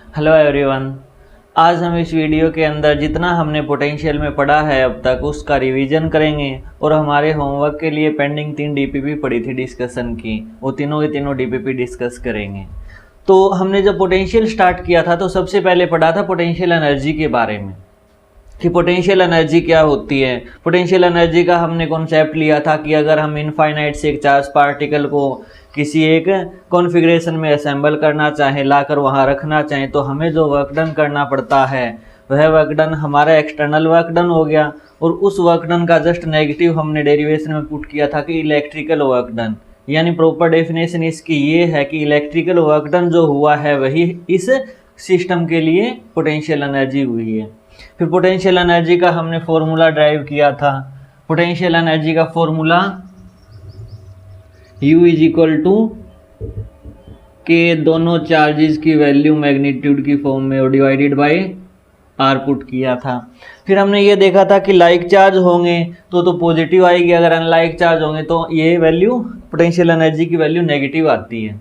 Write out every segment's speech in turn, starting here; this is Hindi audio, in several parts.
Hello everyone. आज हम इस वीडियो के अंदर जितना हमने पोटेंशियल में पढ़ा है अब तक उसका रिवीजन करेंगे और हमारे होमवर्क के लिए पेंडिंग 3 डीपीपी पड़ी थी डिस्कशन की, वो तीनों के तीनों डीपीपी डिस्कस करेंगे। तो हमने जब पोटेंशियल स्टार्ट किया था तो सबसे पहले पढ़ा था पोटेंशियल एनर्जी के बारे में कि पोटेंशियल एनर्जी क्या होती है। पोटेंशियल एनर्जी का हमने कॉन्सेप्ट लिया था कि अगर हम इनफाइनाइट से एक चार्ज पार्टिकल को किसी एक कॉन्फ़िगरेशन में असेंबल करना चाहें, लाकर वहाँ रखना चाहें, तो हमें जो वर्क डन करना पड़ता है वह वर्क डन हमारा एक्सटर्नल वर्क डन हो गया। और उस वर्क डन का जस्ट नेगेटिव हमने डेरिवेशन में पुट किया था कि इलेक्ट्रिकल वर्क डन, यानी प्रॉपर डेफिनेशन इसकी ये है कि इलेक्ट्रिकल वर्क डन जो हुआ है वही इस सिस्टम के लिए पोटेंशियल एनर्जी हुई है। फिर पोटेंशियल एनर्जी का हमने फॉर्मूला ड्राइव किया था। पोटेंशियल एनर्जी का formula U is equal to K दोनों चार्जेस की वैल्यू मैग्नीट्यूड की फॉर्म में और डिवाइडेड बाय R पुट किया था। फिर हमने ये देखा था कि लाइक चार्ज होंगे तो पॉजिटिव आएगी, अगर अनलाइक चार्ज होंगे तो ये वैल्यू पोटेंशियल एनर्जी की वैल्यू नेगेटिव आती है।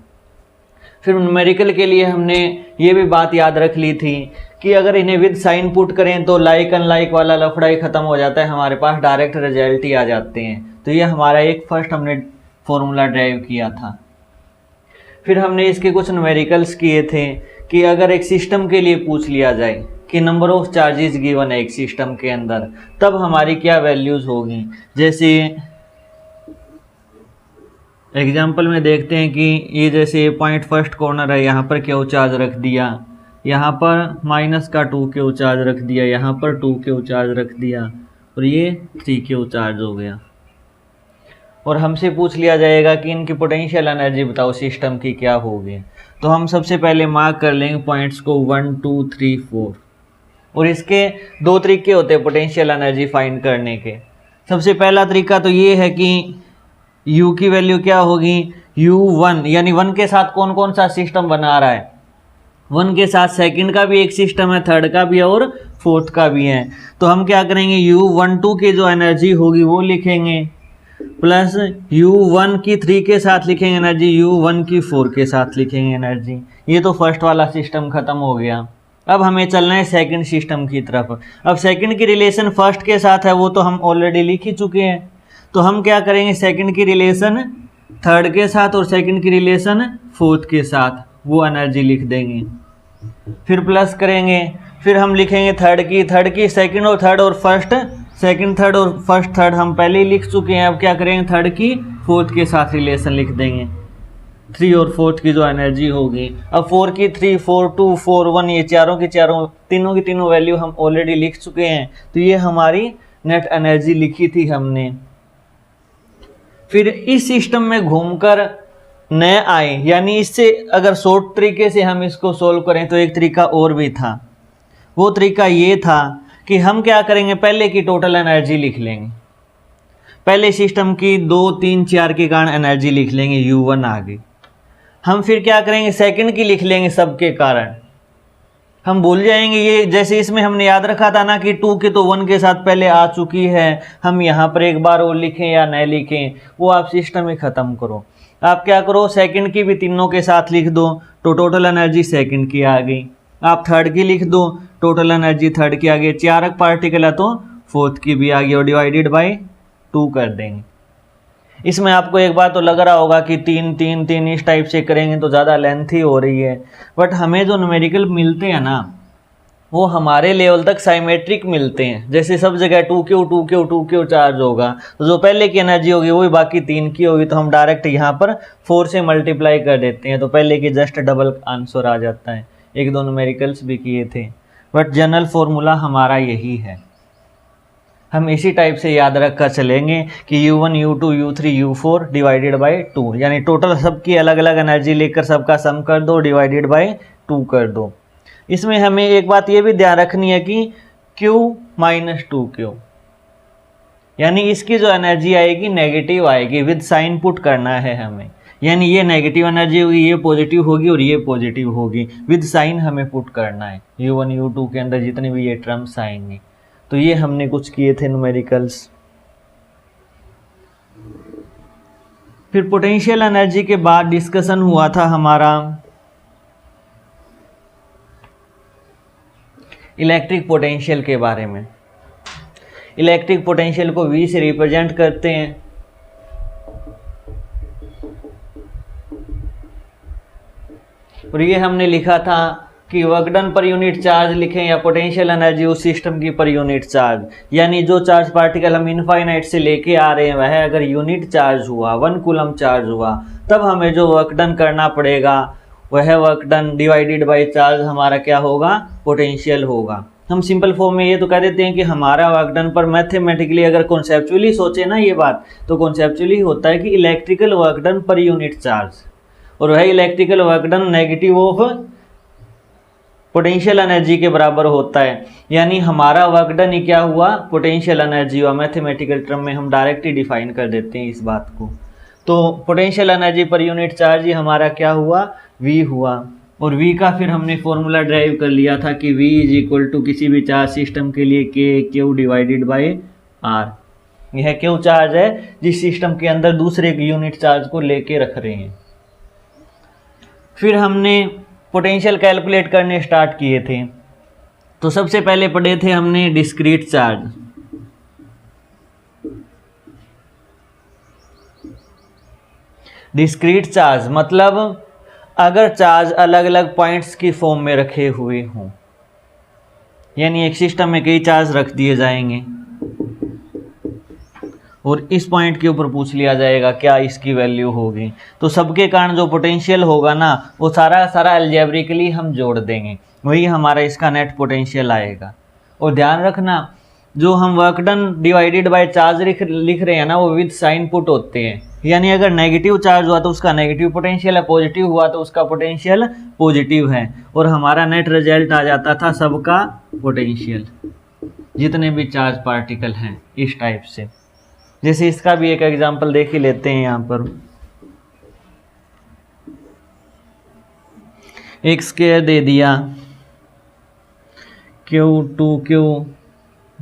फिर न्यूमेरिकल के लिए हमने ये भी बात याद रख ली थी कि अगर इन्हें विद साइन पुट करें तो लाइक अनलाइक वाला लफड़ा ही ख़त्म हो जाता है, हमारे पास डायरेक्ट रिजल्ट ही आ जाते हैं। तो ये हमारा एक फर्स्ट हमने फॉर्मूला ड्राइव किया था। फिर हमने इसके कुछ न्यूमेरिकल्स किए थे कि अगर एक सिस्टम के लिए पूछ लिया जाए कि नंबर ऑफ चार्जेस गिवन है एक सिस्टम के अंदर, तब हमारी क्या वैल्यूज़ होगी। जैसे एग्जाम्पल में देखते हैं कि ये जैसे पॉइंट फर्स्ट कॉर्नर है, यहाँ पर क्यू चार्ज रख दिया, यहाँ पर माइनस का 2 क्यू चार्ज रख दिया, यहाँ पर 2 क्यू चार्ज रख दिया और ये 3 क्यू चार्ज हो गया। और हमसे पूछ लिया जाएगा कि इनकी पोटेंशियल एनर्जी बताओ सिस्टम की क्या होगी। तो हम सबसे पहले मार्क कर लेंगे पॉइंट्स को 1 2 3 4। और इसके दो तरीके होते हैं पोटेंशियल एनर्जी फाइंड करने के। सबसे पहला तरीका तो ये है कि U की वैल्यू क्या होगी, U1, यानी 1 के साथ कौन कौन सा सिस्टम बना रहा है। 1 के साथ सेकंड का भी एक सिस्टम है, थर्ड का भी है और फोर्थ का भी है। तो हम क्या करेंगे, U12 की जो एनर्जी होगी वो लिखेंगे, प्लस U1 की 3 के साथ लिखेंगे एनर्जी, U1 की 4 के साथ लिखेंगे एनर्जी। ये तो फर्स्ट वाला सिस्टम खत्म हो गया। अब हमें चलना है सेकंड सिस्टम की तरफ। अब सेकंड की रिलेशन फर्स्ट के साथ है वो तो हम ऑलरेडी लिख ही चुके हैं। तो हम क्या करेंगे, सेकंड की रिलेशन थर्ड के साथ और सेकंड की रिलेशन फोर्थ के साथ वो एनर्जी लिख देंगे। फिर प्लस करेंगे, फिर हम लिखेंगे थर्ड की सेकंड और थर्ड और फर्स्ट, सेकंड थर्ड और फर्स्ट थर्ड हम पहले ही लिख चुके हैं। अब क्या करेंगे, थर्ड की फोर्थ के साथ रिलेशन लिख देंगे, 3 और फोर्थ की जो एनर्जी होगी। अब 4 की 3, 4 2 4 1, ये चारों की चारों तीनों की तीनों वैल्यू हम ऑलरेडी लिख चुके हैं। तो ये हमारी नेट एनर्जी लिखी थी हमने। फिर इस सिस्टम में घूमकर न आए, यानी इससे अगर शॉर्ट तरीके से हम इसको सोल्व करें तो एक तरीका और भी था। वो तरीका ये था कि हम क्या करेंगे, पहले की टोटल एनर्जी लिख लेंगे, पहले सिस्टम की 2 3 4 के कारण एनर्जी लिख लेंगे, U1 आ गई। हम फिर क्या करेंगे, सेकंड की लिख लेंगे सबके कारण। हम भूल जाएंगे ये, जैसे इसमें हमने याद रखा था ना कि 2 के तो 1 के साथ पहले आ चुकी है, हम यहाँ पर एक बार और लिखें या न लिखें वो आप सिस्टम ही ख़त्म करो। आप क्या करो, सेकंड की भी तीनों के साथ लिख दो तो टोटल एनर्जी सेकंड की आ गई। आप थर्ड की लिख दो, टोटल एनर्जी थर्ड की आ गई। 4 पार्टिकल है तो फोर्थ की भी आ गई और डिवाइडेड बाय 2 कर देंगे। इसमें आपको एक बात तो लग रहा होगा कि 3 3 3 इस टाइप से करेंगे तो ज़्यादा लेंथी हो रही है, बट हमें जो न्यूमेरिकल मिलते हैं ना वो हमारे लेवल तक साइमेट्रिक मिलते हैं। जैसे सब जगह 2 क्यू चार्ज होगा तो जो पहले की एनर्जी होगी वही बाकी 3 की होगी, तो हम डायरेक्ट यहाँ पर 4 से मल्टीप्लाई कर देते हैं तो पहले की जस्ट डबल आंसर आ जाता है। एक दो न्यूमेरिकल्स भी किए थे, बट जनरल फॉर्मूला हमारा यही है। हम इसी टाइप से याद रख कर चलेंगे कि U1 U2 U3 U4 divided by 2, यानी टोटल सबकी अलग अलग एनर्जी लेकर सबका सम कर दो, डिवाइडेड बाय 2 कर दो। इसमें हमें एक बात ये भी ध्यान रखनी है कि Q माइनस 2Q, यानी इसकी जो एनर्जी आएगी नेगेटिव आएगी, विद साइन पुट करना है हमें, यानी ये नेगेटिव एनर्जी होगी, ये पॉजिटिव होगी और ये पॉजिटिव होगी, विद साइन हमें पुट करना है U1 U2 के अंदर जितने भी ये टर्म्स आएंगे। तो ये हमने कुछ किए थे न्यूमेरिकल्स। फिर पोटेंशियल एनर्जी के बाद डिस्कशन हुआ था हमारा इलेक्ट्रिक पोटेंशियल के बारे में। इलेक्ट्रिक पोटेंशियल को V से रिप्रेजेंट करते हैं। और ये हमने लिखा था कि वर्क डन पर यूनिट चार्ज लिखें या पोटेंशियल एनर्जी उस सिस्टम की पर यूनिट चार्ज, यानी जो चार्ज पार्टिकल हम इनफाइनाइट से लेके आ रहे हैं वह अगर यूनिट चार्ज हुआ, 1 कूलम चार्ज हुआ, तब हमें जो वर्क डन करना पड़ेगा वह work done divided by charge हमारा क्या होगा, पोटेंशियल होगा। हम सिंपल फॉर्म में ये तो कह देते हैं कि हमारा वर्क डन पर मैथमेटिकली अगर कॉन्सेप्चुअली सोचे ना ये बात, तो कॉन्सेप्चुअली होता है कि इलेक्ट्रिकल वर्क डन पर यूनिट चार्ज, और वह electrical work done negative of potential energy के बराबर होता है। यानी हमारा वर्क डन ही क्या हुआ, पोटेंशियल एनर्जी हुआ। मैथमेटिकल टर्म में हम डायरेक्ट ही डिफाइन कर देते हैं इस बात को। तो potential energy per unit charge ही हमारा क्या हुआ, V हुआ। और V का फिर हमने फॉर्मूला ड्राइव कर लिया था कि V इज इक्वल टू किसी भी चार्ज सिस्टम के लिए Q डिवाइडेड बाय R। यह Q चार्ज है जिस सिस्टम के अंदर दूसरे यूनिट चार्ज को लेके रख रहे हैं। फिर हमने पोटेंशियल कैलकुलेट करने स्टार्ट किए थे। तो सबसे पहले पढ़े थे हमने डिस्क्रीट चार्ज। डिस्क्रीट चार्ज मतलब अगर चार्ज अलग अलग पॉइंट्स की फॉर्म में रखे हुए हों, यानी एक सिस्टम में कई चार्ज रख दिए जाएंगे और इस पॉइंट के ऊपर पूछ लिया जाएगा क्या इसकी वैल्यू होगी, तो सबके कारण जो पोटेंशियल होगा ना वो सारा अलजेब्रिकली हम जोड़ देंगे, वही हमारा इसका नेट पोटेंशियल आएगा। और ध्यान रखना जो हम work done divided by charge लिख रहे हैं ना वो विद साइन पुट होते हैं, यानी अगर नेगेटिव चार्ज हुआ तो उसका नेगेटिव पोटेंशियल है, पॉजिटिव हुआ तो उसका पोटेंशियल पॉजिटिव है, और हमारा नेट रिजल्ट आ जाता था सबका पोटेंशियल, जितने भी चार्ज पार्टिकल हैं इस टाइप से। जैसे इसका भी एक एग्जांपल देख ही लेते हैं। यहाँ पर एक स्क्वायर दे दिया Q 2Q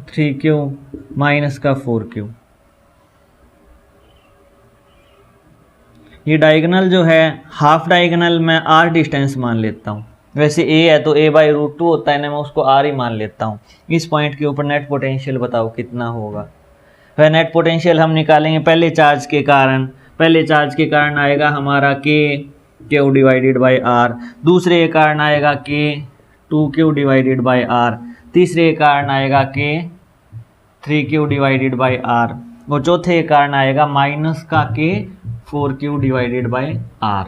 3Q माइनस का 4Q। ये डायगोनल जो है हाफ डायगोनल मैं R डिस्टेंस मान लेता हूँ, वैसे A है तो A/√2 होता है ना, मैं उसको R ही मान लेता हूँ। इस पॉइंट के ऊपर नेट पोटेंशियल बताओ कितना होगा। वह नेट पोटेंशियल हम निकालेंगे पहले चार्ज के कारण। पहले चार्ज के कारण आएगा हमारा Q डिवाइडेड बाय R, दूसरे के कारण आएगा Q डिवाइडेड बाय R, तीसरे के कारण आएगा Q डिवाइडेड बाय R, और चौथे के कारण आएगा माइनस का Q डिवाइडेड बाय R।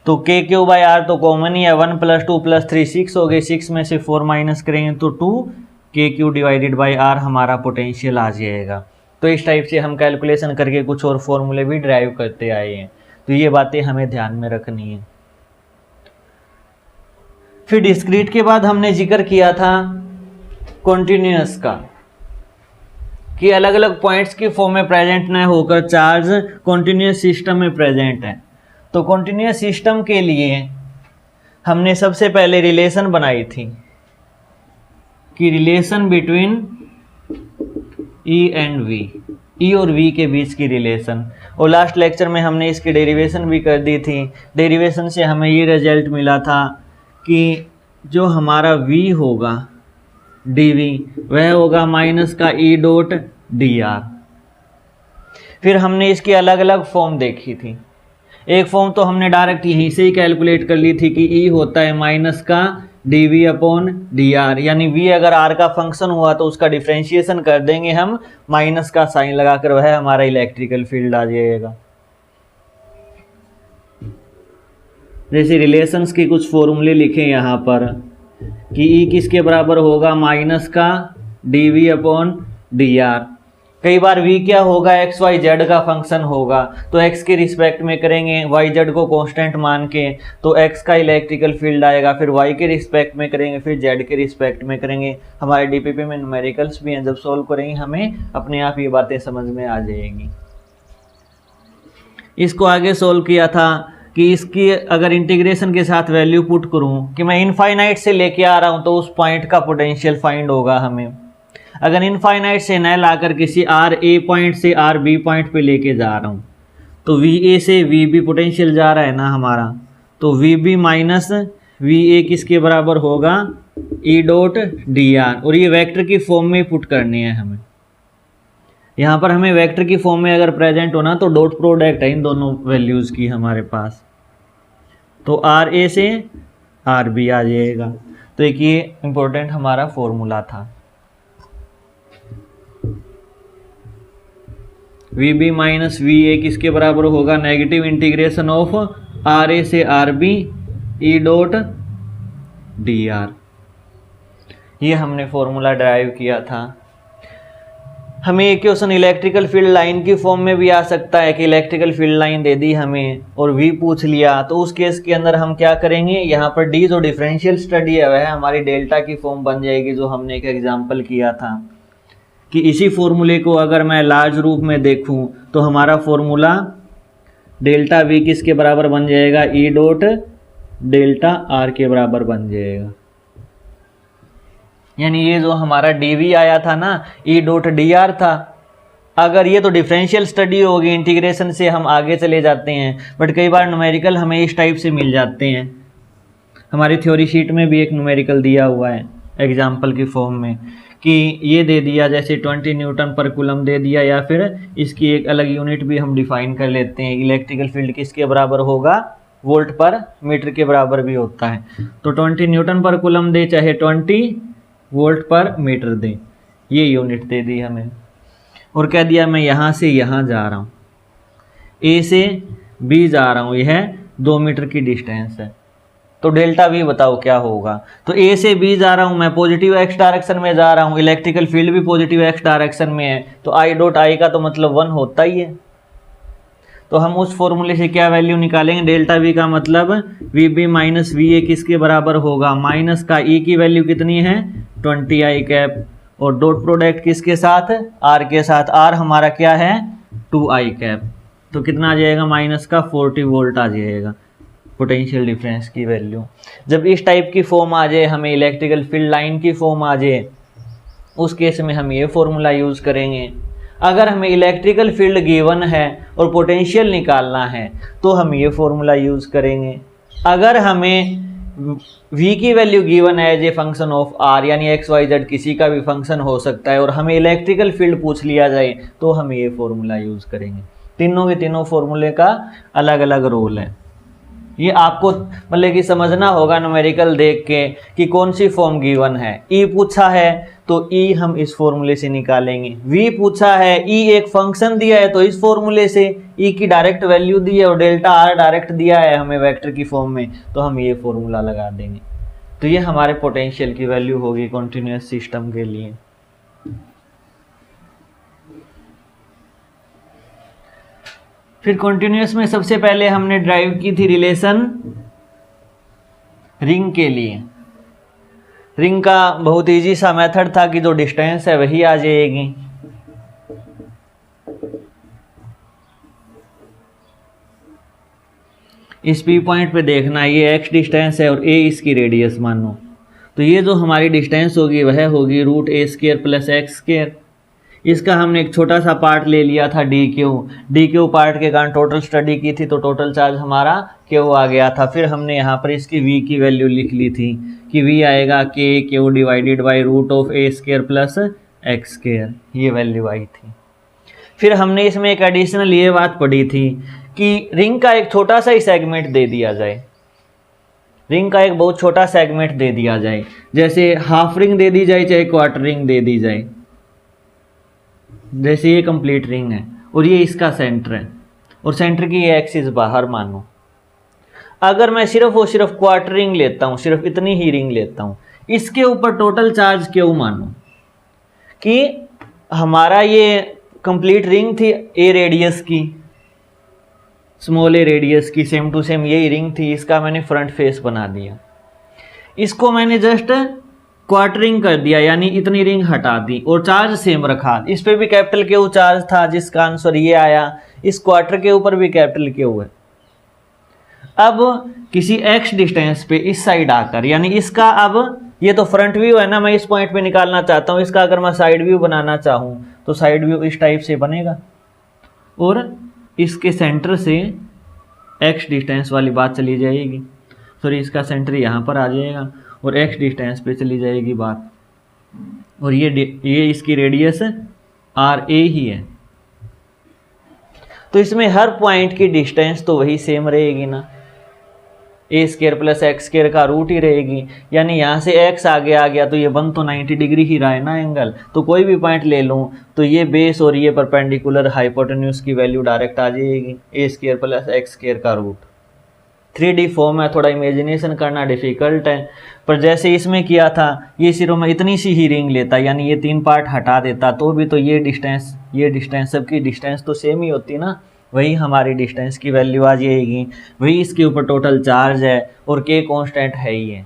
तो Q बाय R तो कॉमन ही है, 1 + 2 + 3 6 हो गए, 6 में से 4 माइनस करेंगे तो 2 Q डिवाइडेड बाय R हमारा पोटेंशियल आ जाएगा। तो इस टाइप से हम कैलकुलेशन करके कुछ और फॉर्मूले भी ड्राइव करते आए हैं, तो ये बातें हमें ध्यान में रखनी है। फिर डिस्क्रीट के बाद हमने जिक्र किया था कॉन्टिन्यूअस का, कि अलग अलग पॉइंट्स की फॉर्म में प्रेजेंट न होकर चार्ज कॉन्टिन्यूअस सिस्टम में प्रेजेंट है। तो कॉन्टिन्यूअस सिस्टम के लिए हमने सबसे पहले रिलेशन बनाई थी कि relation between E and V, E और V के बीच की रिलेशन, और लास्ट लेक्चर में हमने इसकी डेरिवेशन भी कर दी थी। डेरिवेशन से हमें ये रिजल्ट मिला था कि जो हमारा V होगा dV वह होगा माइनस का E.dr। फिर हमने इसकी अलग अलग फॉर्म देखी थी। एक फॉर्म तो हमने डायरेक्ट यहीं से ही कैलकुलेट कर ली थी कि E होता है माइनस का dV/dr, यानी V अगर R का फंक्शन हुआ तो उसका डिफ्रेंशिएशन कर देंगे हम माइनस का साइन लगाकर, वह हमारा इलेक्ट्रिकल फील्ड आ जाएगा। जैसे रिलेशंस के कुछ फॉर्मूले लिखे यहाँ पर कि E किसके बराबर होगा, माइनस का dV/dr। कई बार V क्या होगा, XYZ का फंक्शन होगा, तो X के रिस्पेक्ट में करेंगे, YZ को कांस्टेंट मान के, तो X का इलेक्ट्रिकल फील्ड आएगा, फिर Y के रिस्पेक्ट में करेंगे, फिर Z के रिस्पेक्ट में करेंगे। हमारे DPP में न्यूमेरिकल्स भी हैं, जब सॉल्व करेंगे हमें अपने आप ये बातें समझ में आ जाएंगी। इसको आगे सॉल्व किया था कि इसकी अगर इंटीग्रेशन के साथ वैल्यू पुट करूँ कि मैं इनफाइनाइट से लेके आ रहा हूँ तो उस पॉइंट का पोटेंशियल फाइंड होगा हमें। अगर इनफाइनाइट से न लाकर किसी RA पॉइंट से RB पॉइंट पे लेके जा रहा हूँ तो VA से VB पोटेंशियल जा रहा है ना हमारा, तो VB माइनस वी ए किसके बराबर होगा, ई डॉट डी आर, और ये वेक्टर की फॉर्म में पुट करनी है हमें। यहाँ पर हमें वेक्टर की फॉर्म में अगर प्रेजेंट होना तो डॉट प्रोडक्ट है इन दोनों वैल्यूज़ की हमारे पास, तो आर ए से आर बी आ जाएगा। तो एक ये इम्पोर्टेंट हमारा फॉर्मूला था। V B minus V A किसके बराबर होगा, negative integration of R A से R B E dot D R. ये हमने फॉर्मूला ड्राइव किया था। हमें एक क्वेश्चन इलेक्ट्रिकल फील्ड लाइन की फॉर्म में भी आ सकता है कि इलेक्ट्रिकल फील्ड लाइन दे दी हमें और वी पूछ लिया, तो उस केस के अंदर हम क्या करेंगे, यहाँ पर डी जो डिफरेंशियल स्टडी है वह हमारी डेल्टा की फॉर्म बन जाएगी, जो हमने एक एग्जाम्पल किया था कि इसी फॉर्मूले को अगर मैं लार्ज रूप में देखूं तो हमारा फॉर्मूला डेल्टा वी किसके बराबर बन जाएगा, ई डॉट डेल्टा आर के बराबर बन जाएगा। यानी ये जो हमारा डी आया था ना, ई डॉट डी आर था। अगर ये तो डिफरेंशियल स्टडी होगी, इंटीग्रेशन से हम आगे चले जाते हैं, बट कई बार न्यूमेरिकल हमें इस टाइप से मिल जाते हैं। हमारी थ्योरी शीट में भी एक न्यूमेरिकल दिया हुआ है एग्जाम्पल की फॉर्म में कि ये दे दिया, जैसे 20 न्यूटन पर कूलम दे दिया, या फिर इसकी एक अलग यूनिट भी हम डिफाइन कर लेते हैं, इलेक्ट्रिकल फील्ड किसके बराबर होगा, वोल्ट पर मीटर के बराबर भी होता है। तो 20 न्यूटन पर कूलम दे चाहे 20 वोल्ट पर मीटर दे, ये यूनिट दे दी हमें, और कह दिया मैं यहाँ से यहाँ जा रहा हूँ, ए से बी जा रहा हूँ, यह 2 मीटर की डिस्टेंस है, तो डेल्टा वी बताओ क्या होगा। तो ए से बी जा रहा हूँ मैं, पॉजिटिव एक्स डायरेक्शन में जा रहा हूँ, इलेक्ट्रिकल फील्ड भी पॉजिटिव एक्स डायरेक्शन में है, तो आई डॉट आई का तो मतलब 1 होता ही है। तो हम उस फॉर्मूले से क्या वैल्यू निकालेंगे, डेल्टा वी का मतलब V B minus V A किसके बराबर होगा, माइनस का ई की वैल्यू कितनी है 20 आई कैप, और डॉट प्रोडक्ट किसके साथ, आर के साथ, आर हमारा क्या है 2 आई कैप, तो कितना आ जाएगा माइनस का 40 वोल्ट आ जाएगा पोटेंशियल डिफरेंस की वैल्यू। जब इस टाइप की फॉर्म आ जाए, हमें इलेक्ट्रिकल फील्ड लाइन की फॉर्म आ जाए, उस केस में हम ये फॉर्मूला यूज़ करेंगे। अगर हमें इलेक्ट्रिकल फील्ड गिवन है और पोटेंशियल निकालना है तो हम ये फॉर्मूला यूज़ करेंगे। अगर हमें v की वैल्यू गिवन है as a function of r, यानी एक्स वाई जेड किसी का भी फंक्शन हो सकता है, और हमें इलेक्ट्रिकल फील्ड पूछ लिया जाए तो हम ये फॉर्मूला यूज़ करेंगे। तीनों के तीनों फॉर्मूले का अलग अलग रोल है। ये आपको मतलब कि समझना होगा न्यूमेरिकल देख के कि कौन सी फॉर्म गिवन है। ई पूछा है तो ई हम इस फॉर्मूले से निकालेंगे, वी पूछा है, ई एक फंक्शन दिया है तो इस फॉर्मूले से, ई की डायरेक्ट वैल्यू दी है और डेल्टा आर डायरेक्ट दिया है हमें वेक्टर की फॉर्म में, तो हम ये फॉर्मूला लगा देंगे। तो ये हमारे पोटेंशियल की वैल्यू होगी कॉन्टिन्यूस सिस्टम के लिए। फिर कॉन्टिन्यूस में सबसे पहले हमने ड्राइव की थी रिलेशन रिंग के लिए। रिंग का बहुत इजी सा मेथड था कि जो डिस्टेंस है वही आ जाएगी। इस पी पॉइंट पे देखना, ये एक्स डिस्टेंस है और ए इसकी रेडियस मानो, तो ये जो हमारी डिस्टेंस होगी वह होगी √a² + x²। इसका हमने एक छोटा सा पार्ट ले लिया था डी क्यू पार्ट के कारण टोटल स्टडी की थी, तो टोटल चार्ज हमारा क्यू आ गया था। फिर हमने यहाँ पर इसकी वी की वैल्यू लिख ली थी कि वी आएगा k/q divided by √a² + x², ये वैल्यू आई थी। फिर हमने इसमें एक एडिशनल ये बात पढ़ी थी कि रिंग का एक छोटा सा ही सेगमेंट दे दिया जाए, रिंग का एक बहुत छोटा सेगमेंट दे दिया जाए, जैसे हाफ रिंग दे दी जाए चाहे क्वार्टर रिंग दे दी जाए। जैसे ये कंप्लीट रिंग है और ये इसका सेंटर है और सेंटर की ये एक्सिस बाहर मानो। अगर मैं सिर्फ और सिर्फ क्वार्टर रिंग लेता हूँ, सिर्फ इतनी ही रिंग लेता हूँ, इसके ऊपर टोटल चार्ज क्यों मानो कि हमारा ये कंप्लीट रिंग थी ए रेडियस की, स्मॉल ए रेडियस की, सेम टू सेम यही रिंग थी, इसका मैंने फ्रंट फेस बना दिया। इसको मैंने जस्ट क्वार्टरिंग कर दिया, यानी इतनी रिंग हटा दी और चार्ज सेम रखा। इस पे भी कैपिटल क्यू चार्ज था जिसका आंसर ये आया, इस क्वार्टर के ऊपर भी कैपिटल क्यू है। अब किसी एक्स डिस्टेंस पे इस साइड आकर, यानी इसका, अब ये तो फ्रंट व्यू है ना, मैं इस पॉइंट पे निकालना चाहता हूँ, इसका अगर मैं साइड व्यू बनाना चाहूँ तो साइड व्यू इस टाइप से बनेगा और इसके सेंटर से एक्स डिस्टेंस वाली बात चली जाएगी। सॉरी इसका सेंटर यहाँ पर आ जाएगा और x डिस्टेंस पे चली जाएगी बात, और ये इसकी रेडियस आर ए ही है। तो इसमें हर पॉइंट की डिस्टेंस तो वही सेम रहेगी ना, ए स्क्वायर प्लस एक्स स्क्वायर का रूट ही रहेगी, यानी यहाँ से x आगे आ गया तो ये बन तो 90 डिग्री ही रहा है ना एंगल। तो कोई भी पॉइंट ले लूँ तो ये बेस और ये परपेंडिकुलर हाइपोटेन्यूज की वैल्यू डायरेक्ट आ जाएगी, ए स्क्वायर प्लस एक्स स्क्वायर का रूट। 3D फॉर्म है, थोड़ा इमेजिनेशन करना डिफ़िकल्ट है, पर जैसे इसमें किया था ये सिर्फ मैं इतनी सी ही रिंग लेता, यानी ये 3 पार्ट हटा देता, तो भी तो ये डिस्टेंस सबकी डिस्टेंस तो सेम ही होती ना, वही हमारी डिस्टेंस की वैल्यू आ जाएगी, वही इसके ऊपर टोटल चार्ज है और के कांस्टेंट है ही है।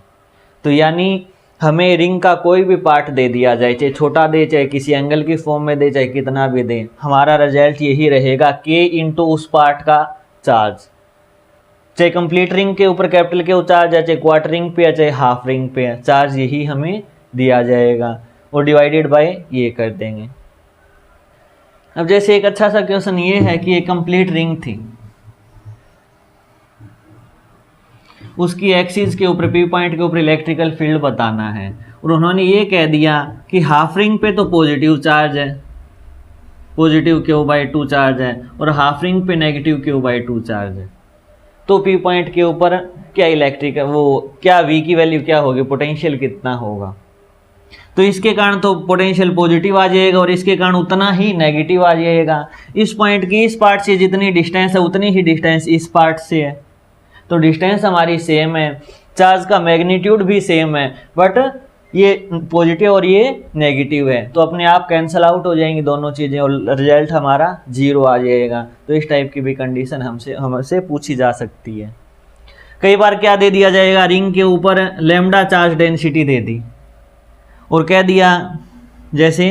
तो यानी हमें रिंग का कोई भी पार्ट दे दिया जाए, चाहे छोटा दे, चाहे किसी एंगल की फॉर्म में दे, चाहे कितना भी दे, हमारा रिजल्ट यही रहेगा के इंटू उस पार्ट का चार्ज। चाहे कंप्लीट रिंग के ऊपर कैपिटल के चार्ज है, चाहे क्वार्टर रिंग पे है, चाहे हाफ रिंग पे है, चार्ज यही हमें दिया जाएगा और डिवाइडेड बाय ये कर देंगे। अब जैसे एक अच्छा सा क्वेश्चन ये है कि एक कंप्लीट रिंग थी, उसकी एक्सिस के ऊपर पी पॉइंट के ऊपर इलेक्ट्रिकल फील्ड बताना है, और उन्होंने ये कह दिया कि हाफ रिंग पे तो पॉजिटिव चार्ज है, पॉजिटिव Q/2 चार्ज है, और हाफ रिंग पे नेगेटिव Q/2 चार्ज है। तो पी पॉइंट के ऊपर क्या इलेक्ट्रिकल क्या V की वैल्यू क्या होगी, पोटेंशियल कितना होगा। तो इसके कारण तो पोटेंशियल पॉजिटिव आ जाएगा और इसके कारण उतना ही नेगेटिव आ जाएगा। इस पॉइंट की इस पार्ट से जितनी डिस्टेंस है उतनी ही डिस्टेंस इस पार्ट से है, तो डिस्टेंस हमारी सेम है, चार्ज का मैग्नीट्यूड भी सेम है, बट ये पॉजिटिव और ये नेगेटिव है, तो अपने आप कैंसिल आउट हो जाएंगी दोनों चीज़ें और रिजल्ट हमारा 0 आ जाएगा। तो इस टाइप की भी कंडीशन हमसे पूछी जा सकती है। कई बार क्या दे दिया जाएगा, रिंग के ऊपर लैम्डा चार्ज डेंसिटी दे दी और कह दिया, जैसे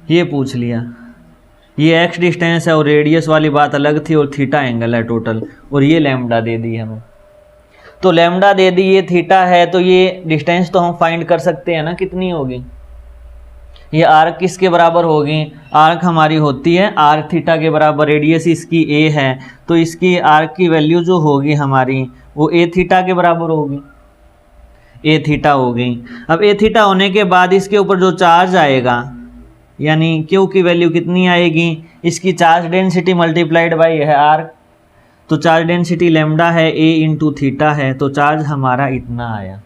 ये पूछ लिया, ये एक्स डिस्टेंस है और रेडियस वाली बात अलग थी और थीटा एंगल है टोटल, और ये लैम्डा दे दी हमें। तो लैम्डा दे दी, ये थीटा है, तो ये डिस्टेंस तो हम फाइंड कर सकते हैं ना कितनी होगी। ये आर्क किसके बराबर होगी, आर्क हमारी होती है आर्क थीटा के बराबर, रेडियस इसकी ए है, तो इसकी आर्क की वैल्यू जो होगी हमारी वो ए थीटा के बराबर होगी, ए थीटा हो गई। अब ए थीटा होने के बाद इसके ऊपर जो चार्ज आएगा, यानी क्यू की वैल्यू कितनी आएगी, इसकी चार्ज डेंसिटी मल्टीप्लाइड बाई है आर्क, तो चार्ज डेंसिटी लैम्डा है, ए इंटू थीटा है, तो चार्ज हमारा इतना आया।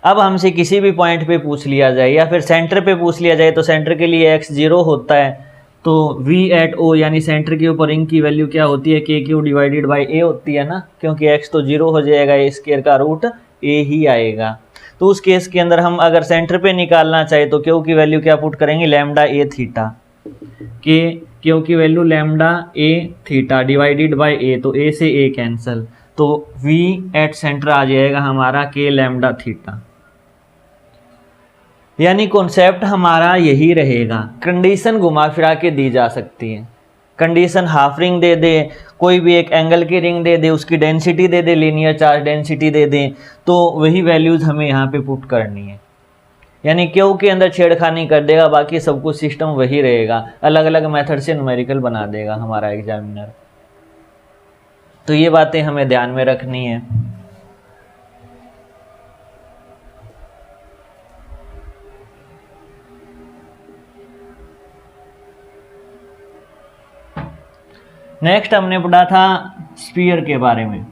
अब हमसे किसी भी पॉइंट पे पूछ लिया जाए या फिर सेंटर पे पूछ लिया जाए, तो सेंटर के लिए x 0 होता है, तो v एट o यानी सेंटर के ऊपर रिंग की वैल्यू क्या होती है, के क्यू डिवाइडेड बाई ए होती है ना, क्योंकि x तो 0 हो जाएगा, ए स्क्वायर का रूट ए ही आएगा। तो उस केस के अंदर हम अगर सेंटर पे निकालना चाहे तो क्यू की वैल्यू क्या पुट करेंगे, लैम्डा ए थीटा, के क्यू की value lambda A theta divided by A, तो ए से ए कैंसल, तो v एट सेंटर आ जाएगा हमारा के लैम्डा थीटा। यानी कॉन्सेप्ट हमारा यही रहेगा, कंडीशन घुमा फिरा के दी जा सकती है। कंडीशन हाफ रिंग दे दे, कोई भी एक एंगल की रिंग दे दे, उसकी डेंसिटी दे दे, लीनियर चार्ज डेंसिटी दे दे, तो वही वैल्यूज हमें यहाँ पे पुट करनी है। यानी क्यू के अंदर छेड़खानी कर देगा, बाकी सब कुछ सिस्टम वही रहेगा, अलग अलग मेथड से न्यूमेरिकल बना देगा हमारा एग्जामिनर। तो ये बातें हमें ध्यान में रखनी है। नेक्स्ट हमने पढ़ा था स्फीयर के बारे में।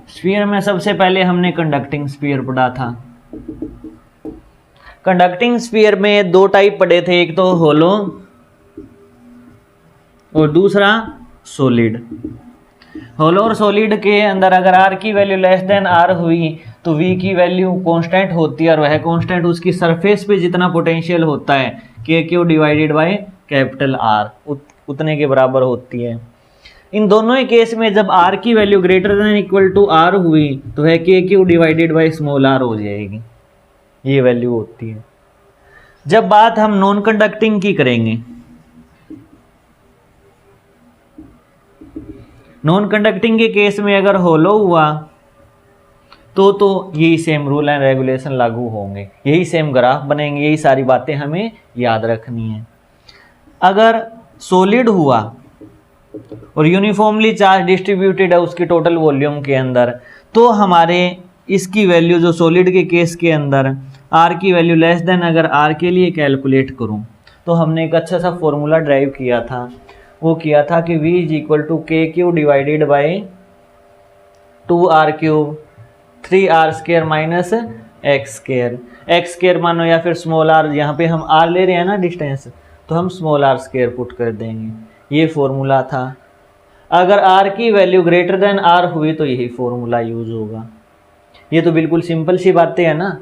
स्फीयर में सबसे पहले हमने कंडक्टिंग स्फीयर पढ़ा था। कंडक्टिंग स्फीयर में 2 टाइप पढ़े थे, एक तो होलो और दूसरा सॉलिड। होलो और सॉलिड के अंदर अगर आर की वैल्यू लेस देन आर हुई तो वी की वैल्यू कांस्टेंट होती है, और वह कांस्टेंट उसकी सरफेस पे जितना पोटेंशियल होता है के Q divided by capital R उतने के बराबर होती है। इन दोनों ही केस में जब आर की value greater than equal to R हुई तो वह K Q divided by small R हो जाएगी, ये वैल्यू होती है। जब बात हम नॉन कंडक्टिंग की करेंगे, नॉन कंडक्टिंग के केस में अगर होलो हुआ तो यही सेम रूल एंड रेगुलेशन लागू होंगे, यही सेम ग्राफ बनेंगे, यही सारी बातें हमें याद रखनी है। अगर सॉलिड हुआ और यूनिफॉर्मली चार्ज डिस्ट्रीब्यूटेड है उसकी टोटल वॉल्यूम के अंदर, तो हमारे इसकी वैल्यू जो सॉलिड के केस के अंदर आर की वैल्यू लेस देन अगर आर के लिए कैलकुलेट करूं तो हमने एक अच्छा सा फॉर्मूला ड्राइव किया था, वो किया था कि V इज इक्वल टू के Q divided by 2r cube 3r square minus x square. X square मानो या फिर स्मॉल r, यहाँ पे हम r ले रहे हैं ना डिस्टेंस, तो हम स्मॉल r स्केयर पुट कर देंगे। ये फॉर्मूला था। अगर r की वैल्यू ग्रेटर देन r हुई तो यही फॉर्मूला यूज होगा। ये तो बिल्कुल सिंपल सी बातें है ना,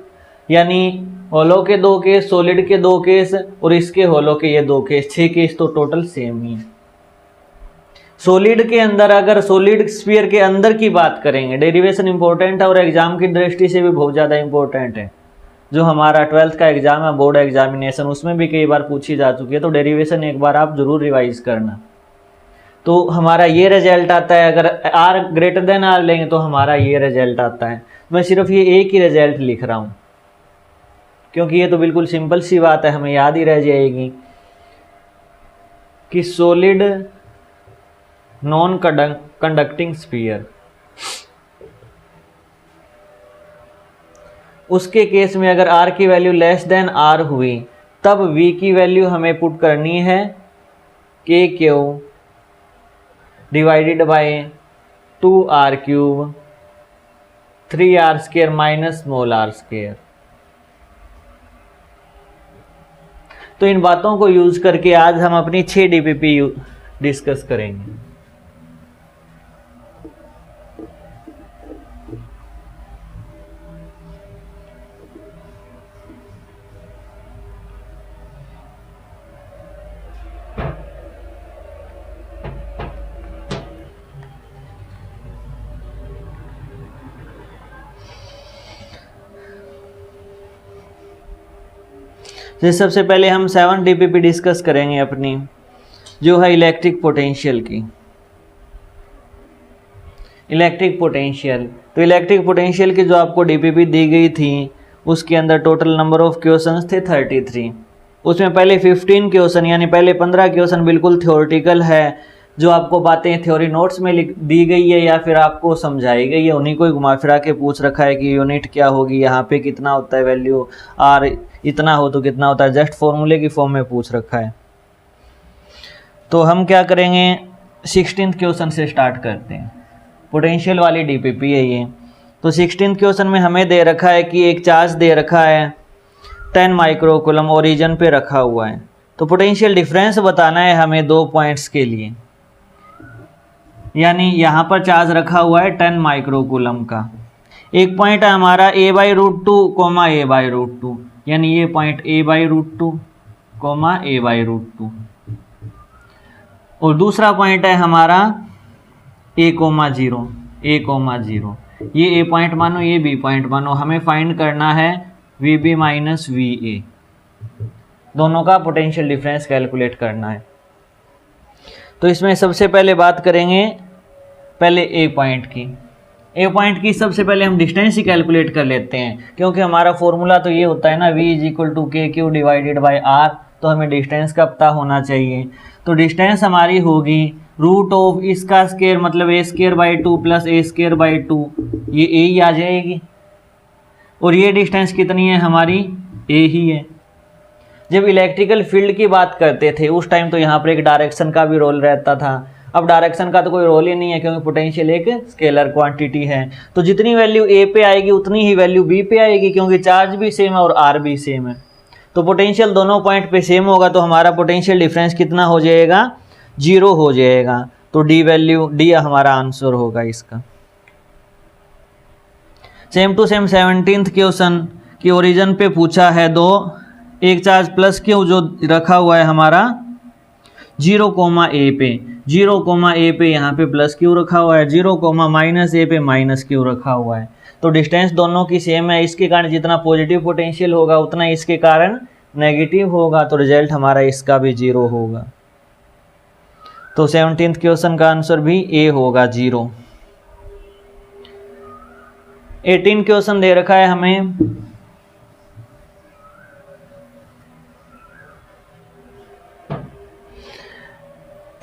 यानी होलो के 2 केस, सॉलिड के 2 केस और इसके होलो के ये 2 केस, 6 केस तो टोटल सेम ही है। सॉलिड के अंदर, अगर सॉलिड स्फीयर के अंदर की बात करेंगे, डेरिवेशन इंपॉर्टेंट है और एग्जाम की दृष्टि से भी बहुत ज़्यादा इंपॉर्टेंट है। जो हमारा 12th का एग्जाम है, बोर्ड एग्जामिनेशन, उसमें भी कई बार पूछी जा चुकी है, तो डेरिवेशन एक बार आप जरूर रिवाइज करना। तो हमारा ये रिजल्ट आता है, अगर आर ग्रेटर देन आर लेंगे तो हमारा ये रिजल्ट आता है। मैं सिर्फ ये एक ही रिजल्ट लिख रहा हूँ क्योंकि ये तो बिल्कुल सिंपल सी बात है, हमें याद ही रह जाएगी कि सॉलिड नॉन कंडक्टिंग स्फीयर, उसके केस में अगर r की वैल्यू लेस देन r हुई तब v की वैल्यू हमें पुट करनी है के Q divided bye 2r cube 3r square minus small r square. तो इन बातों को यूज करके आज हम अपनी 6 डीपीपी डिस्कस करेंगे। जैसे सबसे पहले हम 7 डीपीपी डिस्कस करेंगे अपनी, जो है इलेक्ट्रिक पोटेंशियल की। इलेक्ट्रिक पोटेंशियल, तो इलेक्ट्रिक पोटेंशियल की जो आपको डीपीपी दी गई थी उसके अंदर टोटल नंबर ऑफ क्वेश्चंस थे 33। उसमें पहले 15 क्वेश्चन यानी पहले 15 क्वेश्चन बिल्कुल थ्योरेटिकल है, जो आपको बातें थ्योरी नोट्स में लिख दी गई है या फिर आपको समझाई गई है, उन्हीं को घुमा फिरा के पूछ रखा है कि यूनिट क्या होगी, यहाँ पे कितना होता है वैल्यू, आर इतना हो तो कितना होता है, जस्ट फॉर्मूले की फॉर्म में पूछ रखा है। तो हम क्या करेंगे, 16th क्वेश्चन से स्टार्ट करते हैं। पोटेंशियल वाली डीपीपी है ये। तो 16th क्वेश्चन में हमें दे रखा है कि एक चार्ज दे रखा है 10 माइक्रोकूलम ओरिजिन पे रखा हुआ है। तो पोटेंशियल डिफरेंस बताना है हमें 2 पॉइंट्स के लिए, यानी यहाँ पर चार्ज रखा हुआ है 10 माइक्रोकूलम का। एक पॉइंट है हमारा a/√2, a/√2, यानी ये पॉइंट a/√2, a/√2। और दूसरा पॉइंट है हमारा a,0, a,0। ये a पॉइंट मानो, ये b पॉइंट मानो। हमें फाइंड करना है VB माइनस VA, दोनों का पोटेंशियल डिफरेंस कैलकुलेट करना है। तो इसमें सबसे पहले बात करेंगे पहले ए पॉइंट की। ए पॉइंट की सबसे पहले हम डिस्टेंस ही कैलकुलेट कर लेते हैं, क्योंकि हमारा फॉर्मूला तो ये होता है ना, V इज इक्वल टू के क्यू डिवाइडेड बाई R, तो हमें डिस्टेंस का पता होना चाहिए। तो डिस्टेंस हमारी होगी रूट ऑफ इसका स्केयर मतलब a² 2 प्लस a² 2, ये a ही आ जाएगी। और ये डिस्टेंस कितनी है हमारी, a ही है। जब इलेक्ट्रिकल फील्ड की बात करते थे उस टाइम तो यहाँ पर एक डायरेक्शन का भी रोल रहता था। अब डायरेक्शन का तो कोई रोल ही नहीं है, क्योंकि पोटेंशियल एक स्केलर क्वांटिटी है। तो जितनी वैल्यू ए पे आएगी उतनी ही वैल्यू बी पे आएगी, क्योंकि चार्ज भी सेम है और आर भी सेम है। तो पोटेंशियल दोनों पॉइंट पे सेम होगा, तो हमारा पोटेंशियल डिफरेंस कितना हो जाएगा, 0 हो जाएगा। तो डी वैल्यू, डी हमारा आंसर होगा इसका। Same to same 17th question की ओरिजिन पे पूछा है दो, एक चार्ज प्लस क्यू जो रखा हुआ है हमारा 0, a पे, 0, a पे यहाँ पे प्लस क्यू रखा हुआ है, 0, -a पे माइनस क्यू रखा हुआ है। तो डिस्टेंस दोनों की सेम है, इसके कारण जितना पॉजिटिव पोटेंशियल होगा उतना इसके कारण नेगेटिव होगा, तो रिजल्ट हमारा इसका भी 0 होगा। तो 17th क्वेश्चन का आंसर भी ए होगा, 0। 18 क्वेश्चन दे रखा है हमें,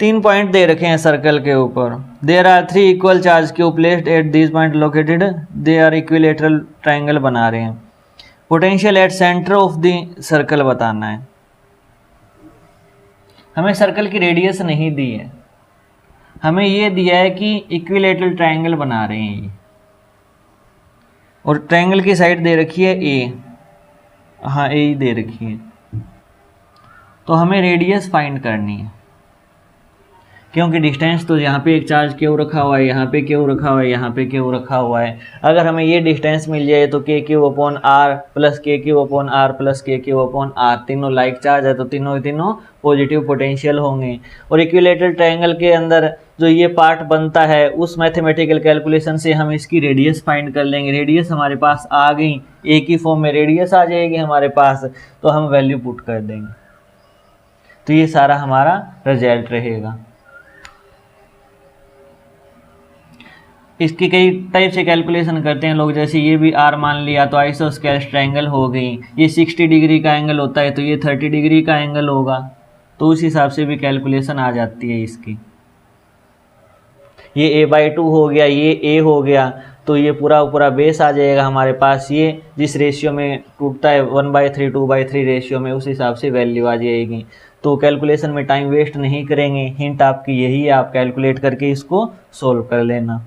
3 पॉइंट दे रखे हैं सर्कल के ऊपर। There are 3 equal charge cube placed at this point located, they are equilateral triangle बना रहे हैं। Potential at centre of the circle बताना है। हमें सर्कल की रेडियस नहीं दी है, हमें ये दिया है कि इक्विलेटरल ट्रायंगल बना रहे हैं ये, और ट्रायंगल की साइड दे रखी है ए, हाँ ए ही दे रखी है। तो हमें रेडियस फाइंड करनी है, क्योंकि डिस्टेंस तो यहाँ पे एक चार्ज क्यों रखा हुआ है, यहाँ पे क्यों रखा हुआ है, यहाँ पे क्यों रखा हुआ है। अगर हमें ये डिस्टेंस मिल जाए तो के क्यू अपॉन आर प्लस के क्यू अपॉन आर प्लस के क्यू अपॉन आर, तीनों लाइक चार्ज है तो तीनों पॉजिटिव पोटेंशियल होंगे। और इक्विलेटरल ट्रायंगल के अंदर जो ये पार्ट बनता है उस मैथमेटिकल कैलकुलेशन से हम इसकी रेडियस फाइंड कर लेंगे। रेडियस हमारे पास आ गई, एक ही फॉर्म में रेडियस आ जाएगी हमारे पास, तो हम वैल्यू पुट कर देंगे। तो ये सारा हमारा रिजल्ट रहेगा। इसकी कई टाइप से कैलकुलेशन करते हैं लोग, जैसे ये भी आर मान लिया तो आइसोस्केलेस ट्रायंगल हो गई। ये 60 डिग्री का एंगल होता है तो ये 30 डिग्री का एंगल होगा, तो उस हिसाब से भी कैलकुलेशन आ जाती है इसकी। ये a/2 हो गया, ये a हो गया, तो ये पूरा बेस आ जाएगा हमारे पास। ये जिस रेशियो में टूटता है 1/3 2/3 रेशियो में, उस हिसाब से वैल्यू आ जाएगी। तो कैलकुलेशन में टाइम वेस्ट नहीं करेंगे, हिंट आपकी यही है, आप कैलकुलेट करके इसको सोल्व कर लेना।